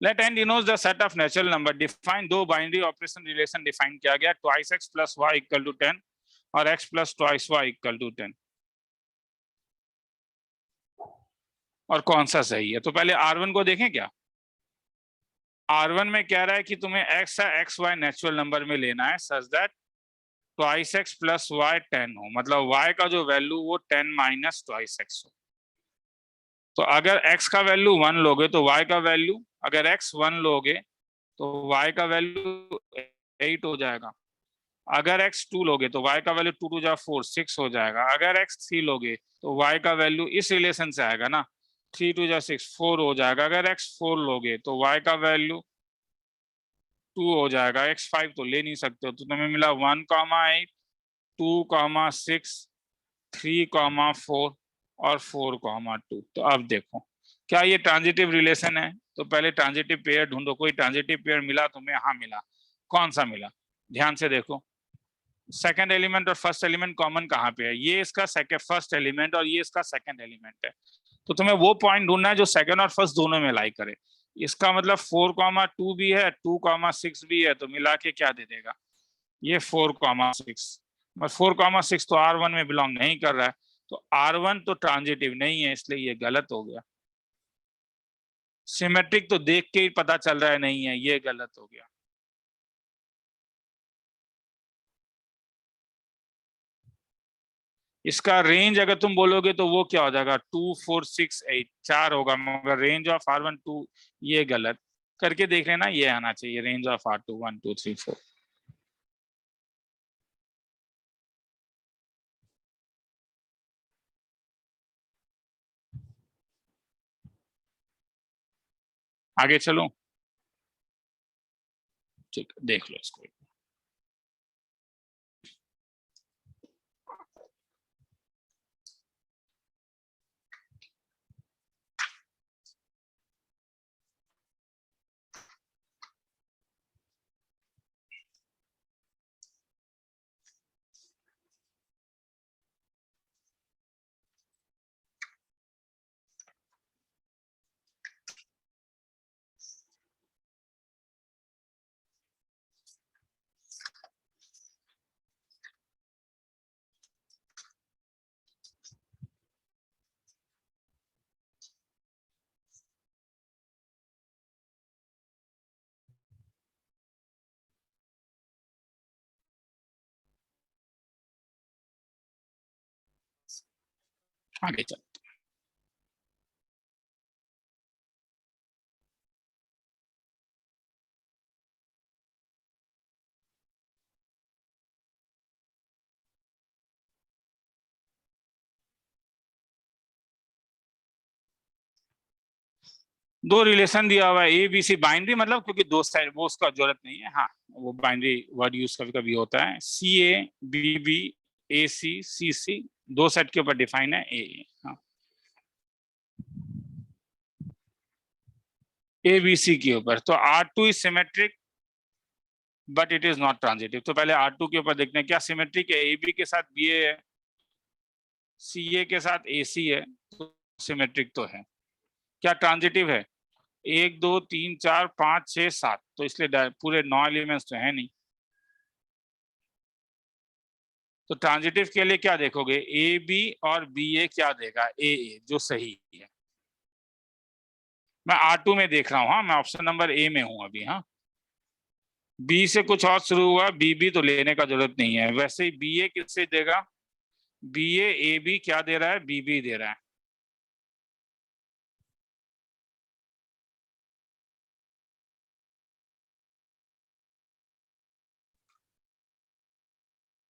Let n denotes the set of natural number. Define दो बाइनरी ऑपरेशन रिलेशन डिफाइन किया गया, twice x plus y equal to 10 और x plus twice y equal to 10। और कौन सा सही है? तो पहले R1 को देखें क्या। R1 में कह रहा है कि तुम्हें x y नेचुरल नंबर में लेना है such that twice x plus y 10 हो, मतलब y का जो वैल्यू वो 10 माइनस ट्वाइस x हो। तो अगर x का वैल्यू 1 लोगे तो y का वैल्यू, अगर x 1 लोगे तो y का वैल्यू 8 हो जाएगा। अगर x 2 लोगे तो y का वैल्यू 2 2 जा 4 6 हो जाएगा। अगर x 3 लोगे तो y का वैल्यू इस रिलेशन से आएगा ना, 3 2 जा 6 4 हो जाएगा। अगर x 4 लोगे तो y का वैल्यू 2 हो जाएगा। x 5 तो ले नहीं सकते हो, तो तुम्हें मिला 1,8 2,6 3,4 और 4,2। तो अब देखो क्या ये ट्रांजिटिव रिलेशन है? तो पहले ट्रांजिटिव पेयर ढूंढो। कोई ट्रांजिटिव पेयर मिला तुम्हें? हाँ मिला। कौन सा मिला? ध्यान से देखो। सेकंड एलिमेंट और फर्स्ट एलिमेंट कॉमन कहाँ पे है? ये इसका सेकंड फर्स्ट एलिमेंट और ये इसका सेकंड एलिमेंट है। तो तुम्हें वो पॉइंट ढूंढना है जो सेकंड और फर्स्ट दोनों में लाई करे। इसका मतलब 4,2 भी है, 2,6 भी है, तो मिला के क्या दे देगा? ये 4,6। बस 4,6 तो R1 में बिलोंग नहीं कर रहा है, तो R1 तो ट्रांजिटिव नहीं है, इसलिए ये गलत हो गया। सिमेट्रिक तो देख के ही पता चल रहा है नहीं है, ये गलत हो गया। इसका रेंज अगर तुम बोलोगे तो वो क्या हो जाएगा, 2 4 6 8 4 होगा, मगर रेंज ऑफ R1 2, ये गलत। करके देख लेना, ये आना चाहिए रेंज ऑफ R2 1 2 3 4। आगे चलो, ठीक, देख लो इसको। आगे चल, दो रिलेशन दिया हुआ है ए बी सी, बाइनरी मतलब, क्योंकि दो साइड वो उसका जरूरत नहीं है। हाँ, वो बाइनरी वर्ड यूज कभी कभी होता है। सी ए बी बी, ए सी सी सी, दो सेट के ऊपर डिफाइन है ए। हाँ, ए बी सी के ऊपर। तो R2 is symmetric but it is not transitive. तो पहले R2 के ऊपर देखते हैं क्या सिमेट्रिक है। ए बी के साथ बी ए है, सी ए के साथ ए सी है, तो सिमेट्रिक तो है। क्या ट्रांजिटिव है, 1 2 3 4 5 6 7, तो इसलिए पूरे 9 एलिमेंट्स तो है नहीं। तो ट्रांजिटिव के लिए क्या देखोगे, ए बी और बी ए क्या देगा, ए जो सही है। मैं R2 में देख रहा हूँ, हाँ मैं ऑप्शन नंबर ए में हूं अभी। हाँ, बी से कुछ और शुरू हुआ, बी बी तो लेने का जरूरत नहीं है। वैसे ही बी ए किससे देगा, बी ए बी क्या दे रहा है, बी बी दे रहा है।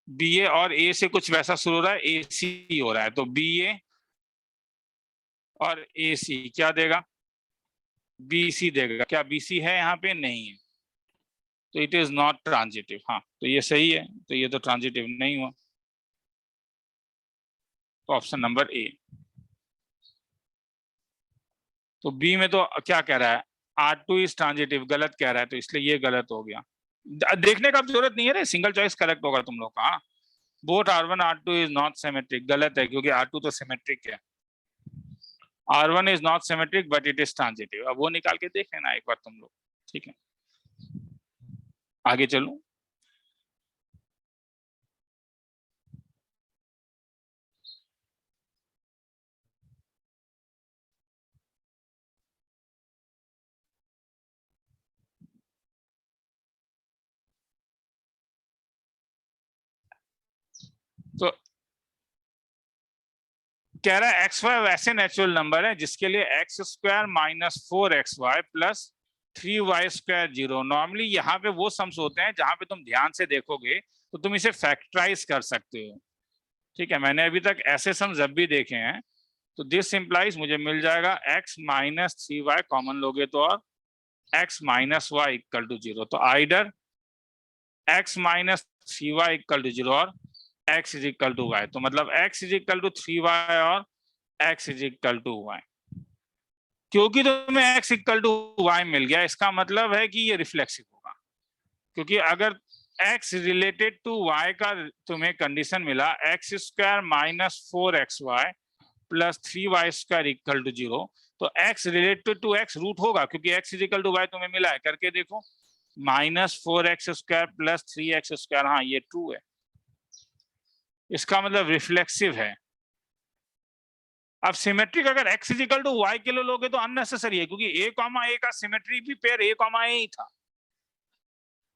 बी ए और ए से कुछ वैसा शुरू हो रहा है, ए सी हो रहा है। तो बी ए और ए सी क्या देगा, बी सी देगा। क्या बी सी है यहाँ पे, नहीं है, तो इट इज नॉट ट्रांजिटिव। हाँ, तो ये सही है, तो ये तो ट्रांजिटिव नहीं हुआ। तो ऑप्शन नंबर ए। तो बी में तो क्या कह रहा है, R2 इज ट्रांजिटिव, गलत कह रहा है, तो इसलिए ये गलत हो गया। देखने का जरूरत नहीं है रे, सिंगल चॉइस करेक्ट होगा तुम लोग का। Both R1 R2 is not symmetric, गलत है, क्योंकि R2 तो सिमेट्रिक है। R1 is not symmetric but it is transitive. अब वो निकाल के देख लेना एक बार तुम लोग, ठीक है। आगे चलो, तो कह रहा है एक्स वाई वैसे नेचुरल नंबर है जिसके लिए x square minus 4xy plus 3y square 0। Normally यहाँ पे वो सम्स होते हैं जहां पे तुम ध्यान से देखोगे तो तुम इसे फैक्टराइज कर सकते हो, ठीक है। मैंने अभी तक ऐसे सम जब भी देखे हैं, तो दिस इंप्लाइज मुझे मिल जाएगा x माइनस 3y, कॉमन लोगे तो, और x minus Y equal to 0। तो either x minus 3y equal to 0 और x is equal to Y. तो मतलब x is equal to 3y और x is equal to Y. क्योंकि तुम्हें x इक्वल टू वाई मिल गया, इसका मतलब है कि ये रिफ्लेक्सिव होगा। क्योंकि अगर x रिलेटेड टू y का तुम्हें कंडीशन मिला, X square minus 4xy plus 3y square equal to 0, तो x related to x root होगा, क्योंकि x is equal to Y तुम्हें मिला है। करके देखो, minus 4x square plus 3x square, हाँ ये ट्रू है। इसका मतलब रिफ्लेक्सिव है। अब सिमेट्रिक अगर x इजिकल टू वाई के लिए लोगे तो अननेसेसरी है, क्योंकि a कॉमा a का सिमेट्री भी पेयर a कॉमा a ही था।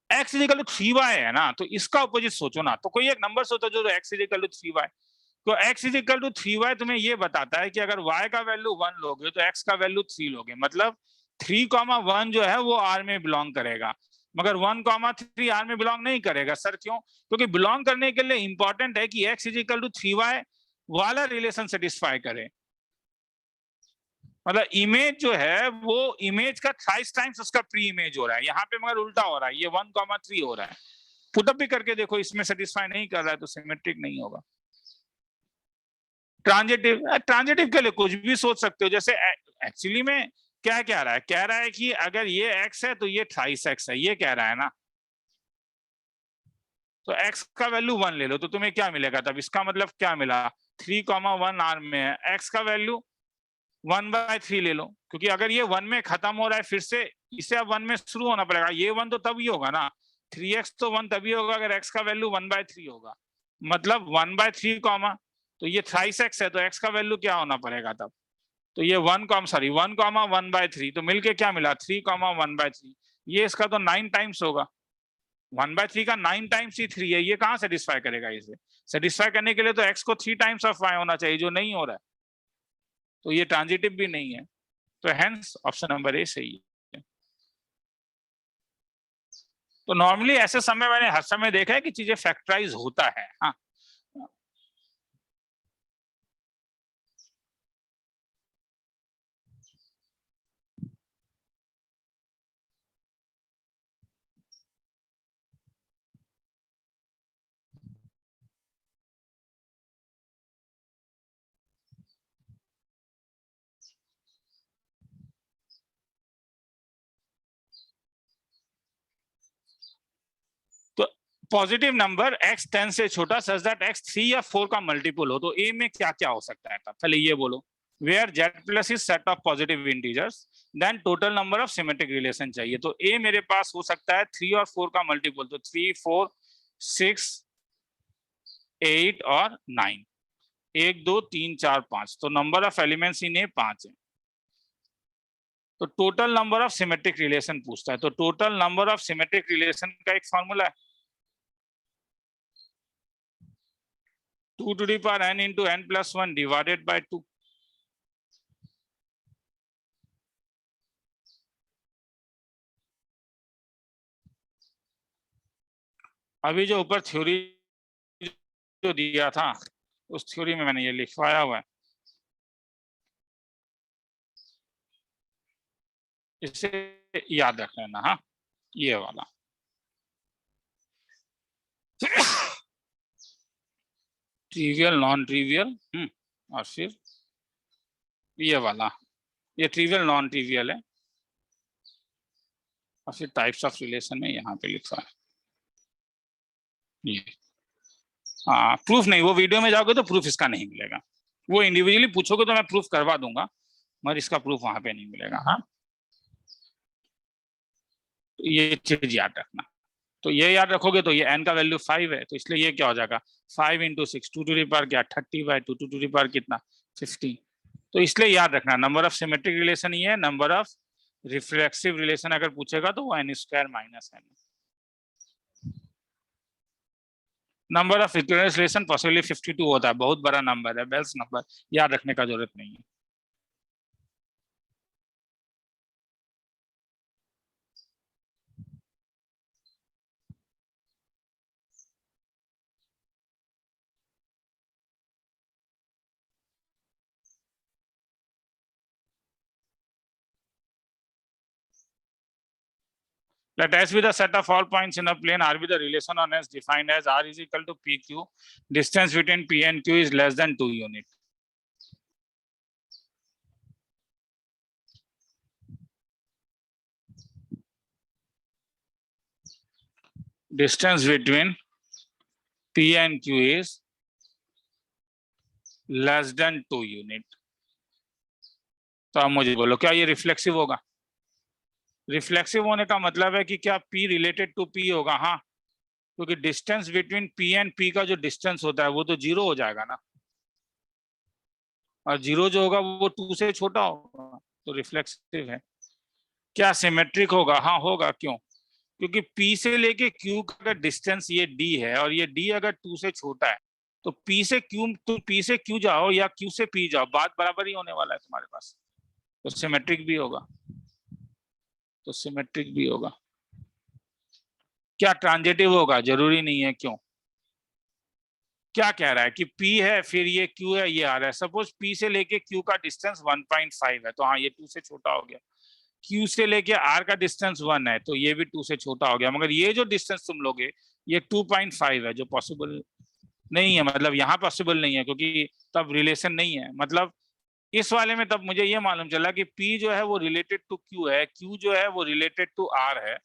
x इजिकल टू 3y है ना, तो इसका अपोजिट सोचो ना, तो कोई एक नंबर सोचो जो x इजिकल टू 3y। तो x इजिकल टू 3y तुम्हें ये बताता है कि अगर y का वैल्यू 1 लोगे तो x का वैल्यू 3 लोगे, मतलब 3,1 जो है वो R में बिलोंग करेगा, मगर 1,3 R में बिलोंग नहीं करेगा। सर क्यों? क्योंकि बिलोंग करने के लिए इंपॉर्टेंट है कि x इजिकल टू 3y वाला रिलेशन सेटिस्फाई करे, मतलब इमेज जो है वो इमेज का थ्राइस टाइम्स उसका प्री इमेज हो रहा है, यहाँ पे मगर उल्टा हो रहा है, ये 1,3 हो रहा है। पुटअप भी करके देखो, इसमें सेटिस्फाई नहीं कर रहा है तो सिमेट्रिक नहीं होगा। ट्रांजिटिव के लिए कुछ भी सोच सकते हो, जैसे एक्चुअली में क्या कह रहा है, कह रहा है कि अगर ये x है तो ये थ्राइस x है, ये कह रहा है ना। तो x का वैल्यू 1 ले लो तो तुम्हें क्या मिलेगा, तब इसका मतलब क्या मिला, 3,1 R में है, x का वैल्यू 1/3 ले लो, क्योंकि अगर ये 1 में खत्म हो रहा है फिर से इसे अब 1 में शुरू होना पड़ेगा, ये 1 तो तभी होगा ना, 3x तो 1 तभी होगा अगर x का वैल्यू 1/3 होगा, मतलब 1/3 कॉमा, तो ये थ्राइस x है तो x का वैल्यू क्या होना पड़ेगा तब, तो ये 1,1/3 तो मिलके क्या मिला 3,1/3, ये इसका तो 9 टाइम्स होगा, 1/3 का 9 टाइम्स ही 3 है, ये कहाँ सेटिस्फाई करेगा, इसे सेटिस्फाई करने के लिए तो x को 3 टाइम्स ऑफ y होना चाहिए, जो नहीं हो रहा है, तो ये ट्रांजिटिव भी नहीं है, तो हेंस ऑप्शन नंबर ए सही है। तो नॉर्मली ऐसे समय मैंने हर समय देखा है कि चीजें फैक्टराइज होता है। हाँ, तो पॉजिटिव नंबर x 10 से छोटा सच दैट x 3 या 4 का मल्टीपल हो, तो a में क्या क्या हो सकता है, पहले ये बोलो। Where z plus is set of positive integers then total number of symmetric relation चाहिए, तो a मेरे पास हो सकता है 3 और 4 का मल्टीपल, तो 3, 4, 6, 8 और 9, 1, 2, 3, 4, 5, तो नंबर ऑफ एलिमेंट्स इन ए 5 है। तो total number of symmetric relation पूछता है, तो total number of symmetric relation का एक फॉर्मूला है 2 to the power n into n plus 1 divided by 2। अभी जो ऊपर थ्योरी जो दिया था उस थ्योरी में मैंने ये लिखवाया हुआ है, इसे याद रख लेना। हाँ, ये वाला ट्रिवियल, नॉन ट्रिवियल, और फिर ये वाला, ये ट्रिवियल नॉन ट्रिवियल है, और फिर टाइप्स ऑफ रिलेशन में यहाँ पे लिखा है ये। हाँ, प्रूफ नहीं, वो वीडियो में जाओगे तो प्रूफ इसका नहीं मिलेगा, वो इंडिविजुअली पूछोगे तो मैं प्रूफ करवा दूंगा, मगर इसका प्रूफ वहां पे नहीं मिलेगा। हाँ, तो ये चीज याद रखना, तो ये याद रखोगे तो ये n का वैल्यू 5 है, तो इसलिए ये क्या हो जाएगा 5 × 6, 2 to the power क्या 30/2, 2 to the power कितना 15, तो इसलिए याद रखना नंबर ऑफ सिमेट्रिक रिलेशन ये है, नंबर ऑफ रिफ्लेक्सिव रिलेशन अगर पूछेगा तो वो n² - n। Number of recurrence relation possibly 52 होता है, बहुत बड़ा नंबर है, बेल्स नंबर, याद रखने का जरूरत नहीं है। Let S be the set of all points in a plane, R be the relation on S defined as R is equal to PQ. Distance between P and Q is less than 2 units. Distance between P and Q is less than 2 unit. तो अब मुझे बोलो क्या ये reflexive होगा? Reflexive होने का मतलब है कि क्या P रिलेटेड टू P होगा? हाँ, क्योंकि distance between P and P का जो डिस्टेंस होता है वो तो 0 हो जाएगा ना, और 0 जो होगा वो 2 से छोटा होगा, तो रिफ्लेक्सिव है। क्या सिमेट्रिक होगा? हाँ होगा। क्यों? क्योंकि P से लेके Q का डिस्टेंस ये D है, और ये D अगर 2 से छोटा है, तो P से Q, तुम P से Q जाओ या Q से P जाओ, बात बराबर ही होने वाला है तुम्हारे पास, तो सिमेट्रिक भी होगा। तो सिमेट्रिक भी होगा। क्या ट्रांजिटिव होगा? जरूरी नहीं है। क्यों? क्या कह रहा है कि P है, फिर ये Q है, ये R है। सपोज P से लेके Q का डिस्टेंस 1.5 है, तो हाँ ये 2 से छोटा हो गया। Q से लेके R का डिस्टेंस 1 है, तो ये भी 2 से छोटा हो गया। मगर ये जो डिस्टेंस तुम लोगे, ये 2.5 है, जो पॉसिबल नहीं है। मतलब यहाँ पॉसिबल नहीं है, क्योंकि तब रिलेशन नहीं है। मतलब इस वाले में तब मुझे ये मालूम चला कि P जो है वो रिलेटेड टू Q है, Q जो है वो रिलेटेड टू R है,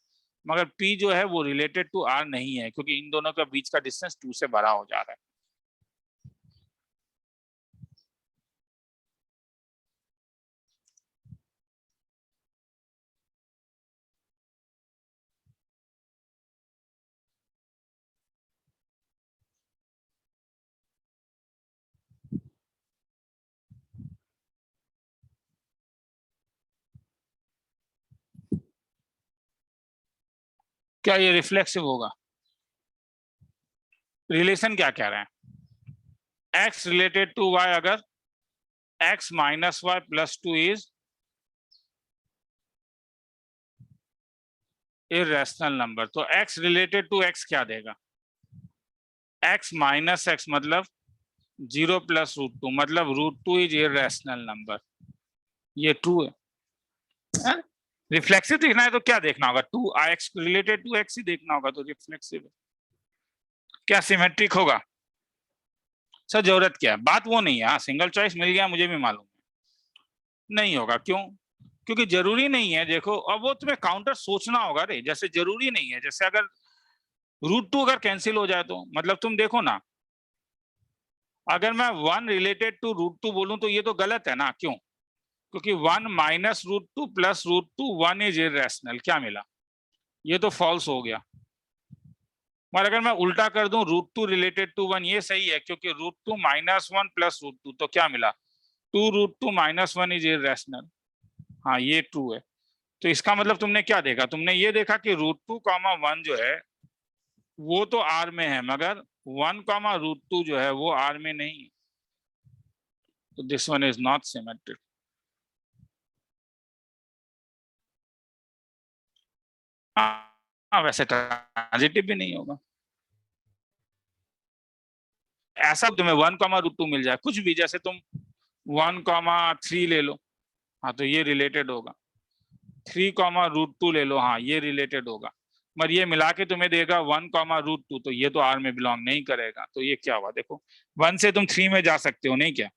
मगर P जो है वो रिलेटेड टू R नहीं है, क्योंकि इन दोनों के बीच का डिस्टेंस 2 से बड़ा हो जा रहा है। क्या ये रिफ्लेक्सिव होगा? रिलेशन क्या कह रहे हैं? x रिलेटेड टू y, अगर x minus Y plus 2 is irrational number, तो x रिलेटेड टू x क्या देगा? x माइनस x मतलब 0 प्लस √2, मतलब √2 इज इरेशनल नंबर। ये ट्रू है। रिफ्लेक्सिव देखना है तो क्या देखना होगा? 2x रिलेटेड टू x ही देखना होगा, तो रिफ्लेक्सिव है। क्या सिमेट्रिक होगा? सर जरूरत क्या है? बात वो नहीं है। हाँ सिंगल चॉइस मिल गया, मुझे भी मालूम है। नहीं होगा। क्यों? क्योंकि जरूरी नहीं है। देखो, अब वो तुम्हें काउंटर सोचना होगा रे। जैसे जरूरी नहीं है, जैसे अगर √2 अगर कैंसिल हो जाए, तो मतलब तुम देखो ना, अगर मैं 1 रिलेटेड टू √2 बोलूं तो ये तो गलत है ना। क्यों? क्योंकि 1 माइनस √2 प्लस √2, 1 इज इरेशनल। क्या मिला? ये तो फॉल्स हो गया। मगर अगर मैं उल्टा कर दूं, √2 रिलेटेड टू 1, ये सही है, क्योंकि √2 माइनस 1 प्लस √2, तो क्या मिला? 2 √2 माइनस 1 इज इरेशनल। हाँ ये ट्रू है। तो इसका मतलब तुमने क्या देखा? तुमने ये देखा कि √2 कॉमा 1 जो है वो तो R में है, मगर 1 कॉमा √2 जो है वो R में नहीं है। तो this one is not symmetric. हाँ वैसे ट्रांजिटिव भी नहीं होगा। ऐसा तुम्हें 1 कॉमा √2 मिल जाए, कुछ भी, जैसे तुम 1 कॉमा 3 ले लो, हाँ तो ये रिलेटेड होगा। 3 कॉमा √2 ले लो, हाँ ये रिलेटेड होगा। मगर ये मिला के तुम्हें देगा 1 कॉमा √2, तो ये तो R में बिलोंग नहीं करेगा। तो ये क्या हुआ? देखो, 1 से तुम 3 में जा सकते हो, नहीं क्या?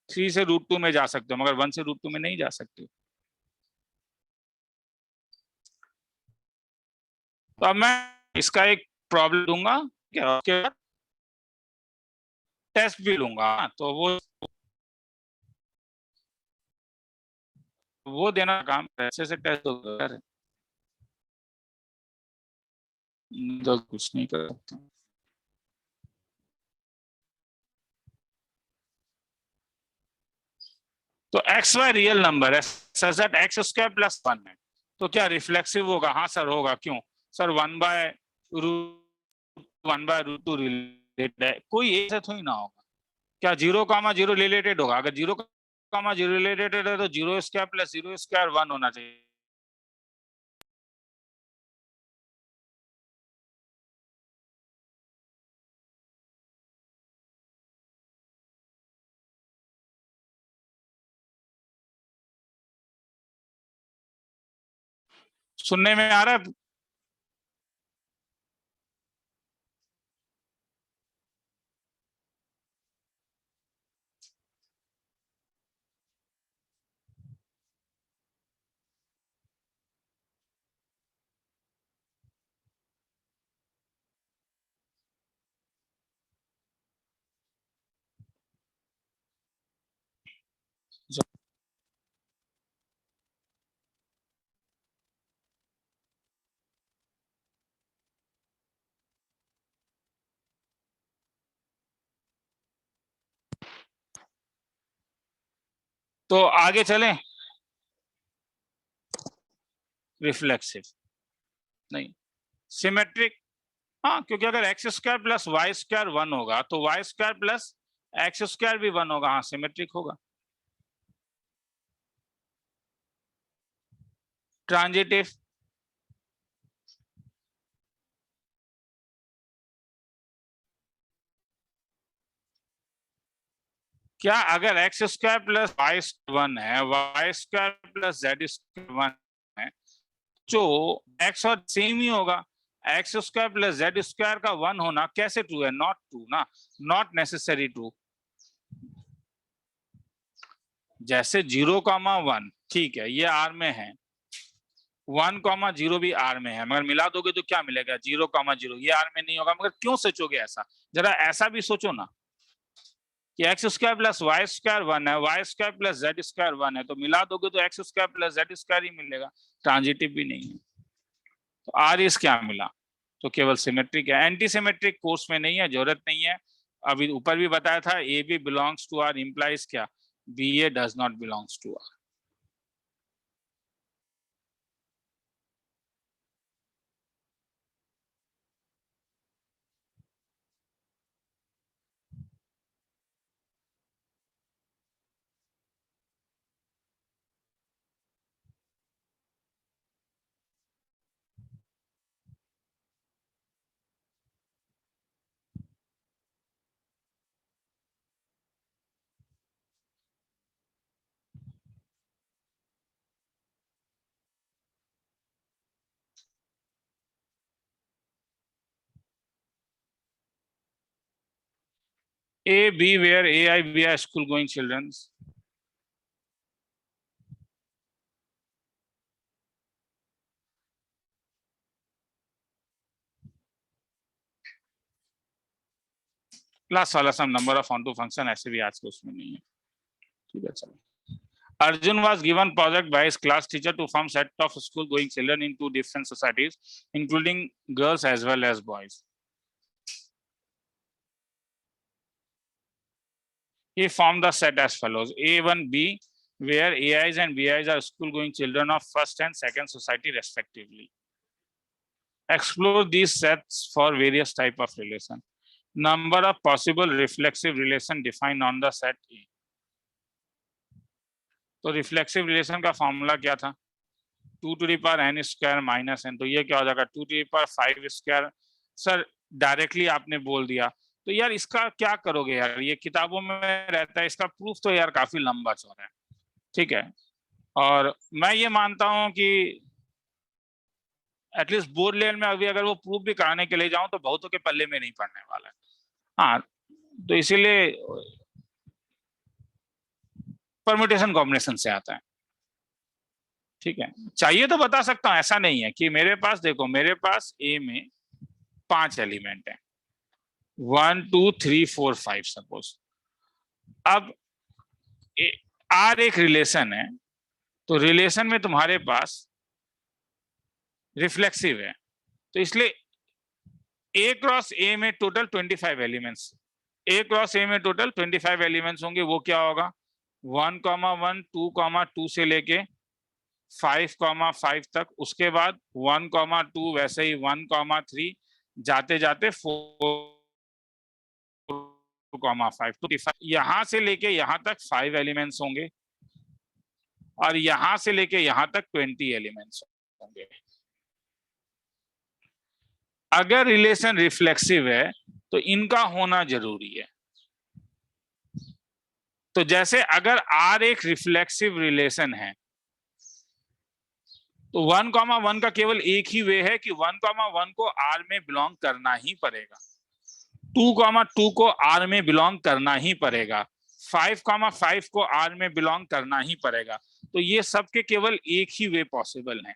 3 से √2 में जा सकते हो, मगर 1 से √2 में नहीं जा सकते। तो अब मैं इसका एक प्रॉब्लम दूंगा, क्या उसके बाद टेस्ट भी लूंगा। तो वो देना काम ऐसे से टेस्ट होगा, तो कुछ नहीं कर सकता। तो एक्स वाई रियल नंबर है, सच दैट एक्स स्क्वायर प्लस 1 है। तो क्या रिफ्लेक्सिव होगा? हाँ सर होगा। क्यों? सर 1/√2 रिलेटेड है, कोई ऐसा थोड़ी ना होगा। क्या 0,0 रिलेटेड होगा? अगर 0,0 रिलेटेड है, तो 0² प्लस 0² 1 होना चाहिए। सुनने में आ रहा है? तो आगे चलें, रिफ्लेक्सिव नहीं, सिमेट्रिक। हाँ, क्योंकि अगर X square plus Y square 1 होगा तो Y square plus X square भी 1 होगा। हाँ, सिमेट्रिक होगा। ट्रांजिटिव, क्या अगर एक्स स्क्वायर प्लस वाई 1 है, Y square plus Z square 1 है, जो एक्स और सेम ही होगा। X square plus Z square का 1 होना कैसे ट्रू है? नॉट ट्रू ना, नॉट नेसेसरी ट्रू। जैसे 0,1 ठीक है, ये आर में है, 1,0 भी आर में है, मगर मिला दोगे तो क्या मिलेगा? 0,0। ये आर में नहीं होगा, मगर क्यों सोचोगे ऐसा? जरा ऐसा भी सोचो ना कि X square plus Y square 1 है, Y square plus Z square 1 है, तो मिला दोगे तो X square plus Z square ही मिलेगा, ट्रांजिटिव भी नहीं है। तो आर इस क्या मिला? तो केवल सिमेट्रिक है, एंटी सिमेट्रिक कोर्स में नहीं है, जरूरत नहीं है। अभी ऊपर भी बताया था, A B belongs to R implies क्या? B A does not belongs to R. A, B, where A, I, B are school going children. Class वाला some number of onto function, ऐसे भी आज के उसमें नहीं है। ठीक है, चलो। Arjun was given project by his class teacher to form set of school going children in 2 different societies, including girls as well as boys. He formed the set as follows: A1B, where AIs and BIs are school going children of first and second society respectively. Explore these sets for various type of relation. Number of possible reflexive relation defined on the set A. तो reflexive relation का formula क्या था? 2 to the power n square minus n, तो ये क्या हो जाएगा? 2 to the power 5 square. Sir directly आपने बोल दिया, तो यार इसका क्या करोगे यार? ये किताबों में रहता है, इसका प्रूफ तो यार काफी लंबा चौड़ा है। ठीक है, और मैं ये मानता हूं कि एटलीस्ट बोर्ड लेवल में अभी अगर वो प्रूफ भी कराने के लिए जाऊं तो बहुतों के पल्ले में नहीं पड़ने वाला है। हाँ, तो इसीलिए परम्यूटेशन कॉम्बिनेशन से आता है। ठीक है, चाहिए तो बता सकता हूं, ऐसा नहीं है कि मेरे पास, देखो मेरे पास ए में 5 एलिमेंट है, 1 2 3 4 5 सपोज। अब आर एक रिलेशन है, तो रिलेशन में तुम्हारे पास रिफ्लेक्सिव है, तो इसलिए ए क्रॉस ए में टोटल 25 एलिमेंट्स, ए क्रॉस ए में टोटल 25 एलिमेंट्स होंगे। वो क्या होगा? 1,1 2,2 से लेके 5,5 तक, उसके बाद 1,2 वैसे ही 1,3 जाते जाते 4,5, तो यहां से लेके यहां तक 5 एलिमेंट्स होंगे, और यहां से लेके यहां तक 20 एलिमेंट्स होंगे। अगर रिलेशन रिफ्लेक्सिव है तो इनका होना जरूरी है। तो जैसे अगर R एक रिफ्लेक्सिव रिलेशन है, तो 1,1 का केवल एक ही वे है कि 1,1 को R में बिलोंग करना ही पड़ेगा, 2,2 को R में बिलोंग करना ही पड़ेगा, 5,5 को R में बिलोंग करना ही पड़ेगा। तो ये सबके केवल एक ही वे पॉसिबल है।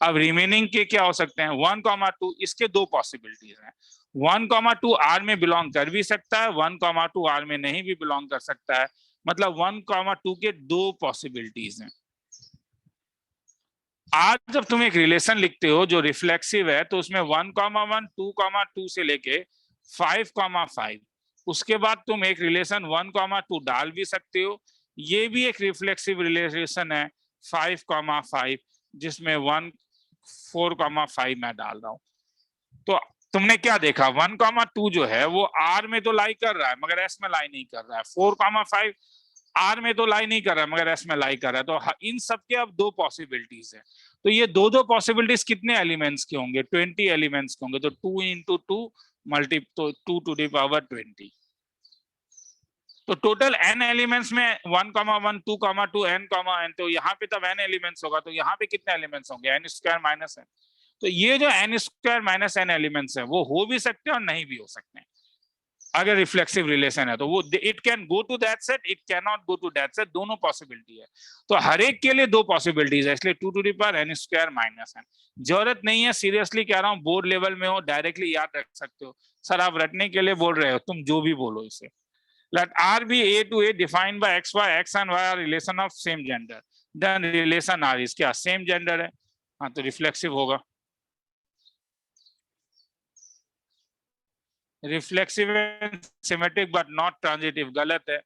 अब रिमेनिंग के क्या हो सकते हैं? 1,2, इसके 2 पॉसिबिलिटीज हैं। 1,2 R में बिलोंग कर भी सकता है, 1,2 R में नहीं भी बिलोंग कर सकता है, मतलब 1,2 के 2 पॉसिबिलिटीज हैं। आज जब तुम एक रिलेशन लिखते हो जो रिफ्लेक्सिव है, तो उसमें 1,1 2,2 से लेके 5,5, उसके बाद तुम एक रिलेशन 1,2 डाल भी सकते हो, ये भी एक रिफ्लेक्सिव रिलेशन है 5,5, जिसमें 1 4,5 मैं डाल रहा हूं। तो तुमने क्या देखा, 1,2 जो है वो आर में तो लाई कर रहा है मगर एस में लाई नहीं कर रहा है, 4,5 आर में तो लाई नहीं कर रहा है मगर एस में लाई कर रहा है। तो इन सबके अब दो पॉसिबिलिटीज है। तो ये दो पॉसिबिलिटीज कितने एलिमेंट्स के होंगे, 20 एलिमेंट्स के होंगे। तो 2 इंटू 2 मल्टी, तो 2 टू द पावर 20। तो टोटल n एलिमेंट्स में 1,1 2,2 n, तो यहाँ पे तब n एलिमेंट्स होगा। तो यहाँ पे कितने एलिमेंट्स होंगे, n स्क्वायर माइनस n। तो ये जो n square minus n elements है वो हो भी सकते हैं और नहीं भी हो सकते हैं। अगर रिफ्लेक्सिव रिलेशन है तो वो it can go to that set, it can not go to that set, दोनों पॉसिबिलिटी है। तो हर एक के लिए दो पॉसिबिलिटीज है, इसलिए 2 to the power n square minus n। जरूरत नहीं है, सीरियसली कह रहा हूँ, बोर्ड लेवल में हो डायरेक्टली याद रख सकते हो। सर आप रटने के लिए बोल रहे हो, तुम जो भी बोलो इसे। Let R be A to A defined by X, Y, X and Y are relation of same gender. Then relation R is क्या, same gender है, हाँ तो रिफ्लेक्सिव होगा। Reflexive and symmetric but not transitive, गलत है,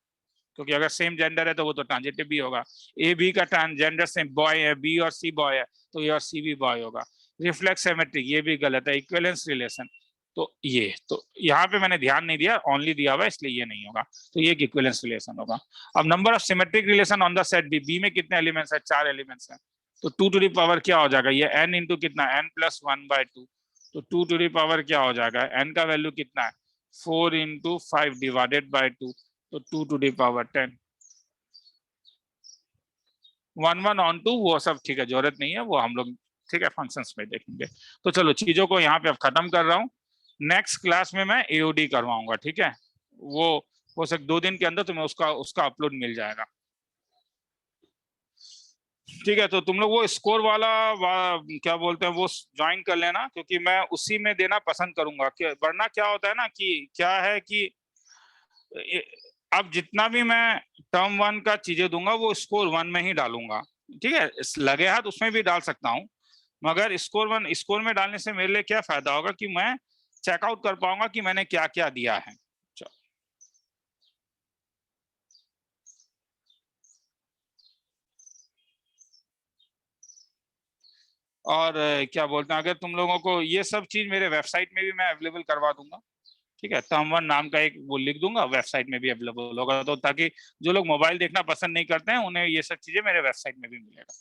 क्योंकि अगर same gender है तो वो तो ट्रांजिटिव भी होगा। ए बी का ट्रांसजेंडर सेम बॉय है, बी और सी बॉय है, तो ए और सी भी बॉय होगा। रिफ्लेक्स सिमेट्रिक, ये भी गलत है। इक्विवेलेंस रिलेशन, तो ये तो यहाँ पे मैंने ध्यान नहीं दिया, ओनली दिया हुआ इसलिए ये नहीं होगा। तो ये इक्विवेलेंस रिलेशन होगा। अब number of symmetric relation on the set B, B में कितने एलिमेंट्स है, 4 एलिमेंट्स हैं। तो 2 टू द पावर क्या हो जाएगा, ये n इंटू कितना, n प्लस 1/2। तो 2 टू द पावर क्या हो जाएगा, n का वैल्यू कितना है, 4 इंटू 5 डिवाइडेड बाई 2, तो 2 टू द पावर 10। 1 ऑन 2 वो सब ठीक है, जरूरत नहीं है, वो हम लोग ठीक है फंक्शंस में देखेंगे। तो चलो चीजों को यहाँ पे अब खत्म कर रहा हूँ। नेक्स्ट क्लास में मैं एओडी करवाऊंगा, ठीक है। वो हो सकता 2 दिन के अंदर तुम्हें उसका अपलोड मिल जाएगा, ठीक है। तो तुम लोग वो स्कोर क्या बोलते हैं वो ज्वाइन कर लेना, क्योंकि मैं उसी में देना पसंद करूंगा। वरना क्या होता है ना कि क्या है कि अब जितना भी मैं टर्म 1 का चीजें दूंगा वो स्कोर 1 में ही डालूंगा, ठीक है। लगे हाथ उसमें भी डाल सकता हूँ, मगर स्कोर में डालने से मेरे लिए क्या फायदा होगा कि मैं चेकआउट कर पाऊंगा कि मैंने क्या क्या दिया है। और क्या बोलते हैं, अगर तुम लोगों को ये सब चीज मेरे वेबसाइट में भी मैं अवेलेबल करवा दूंगा, ठीक है। टर्म 1 नाम का एक वो लिख दूंगा, वेबसाइट में भी अवेलेबल होगा, तो ताकि जो लोग मोबाइल देखना पसंद नहीं करते हैं उन्हें ये सब चीजें मेरे वेबसाइट में भी मिलेगा।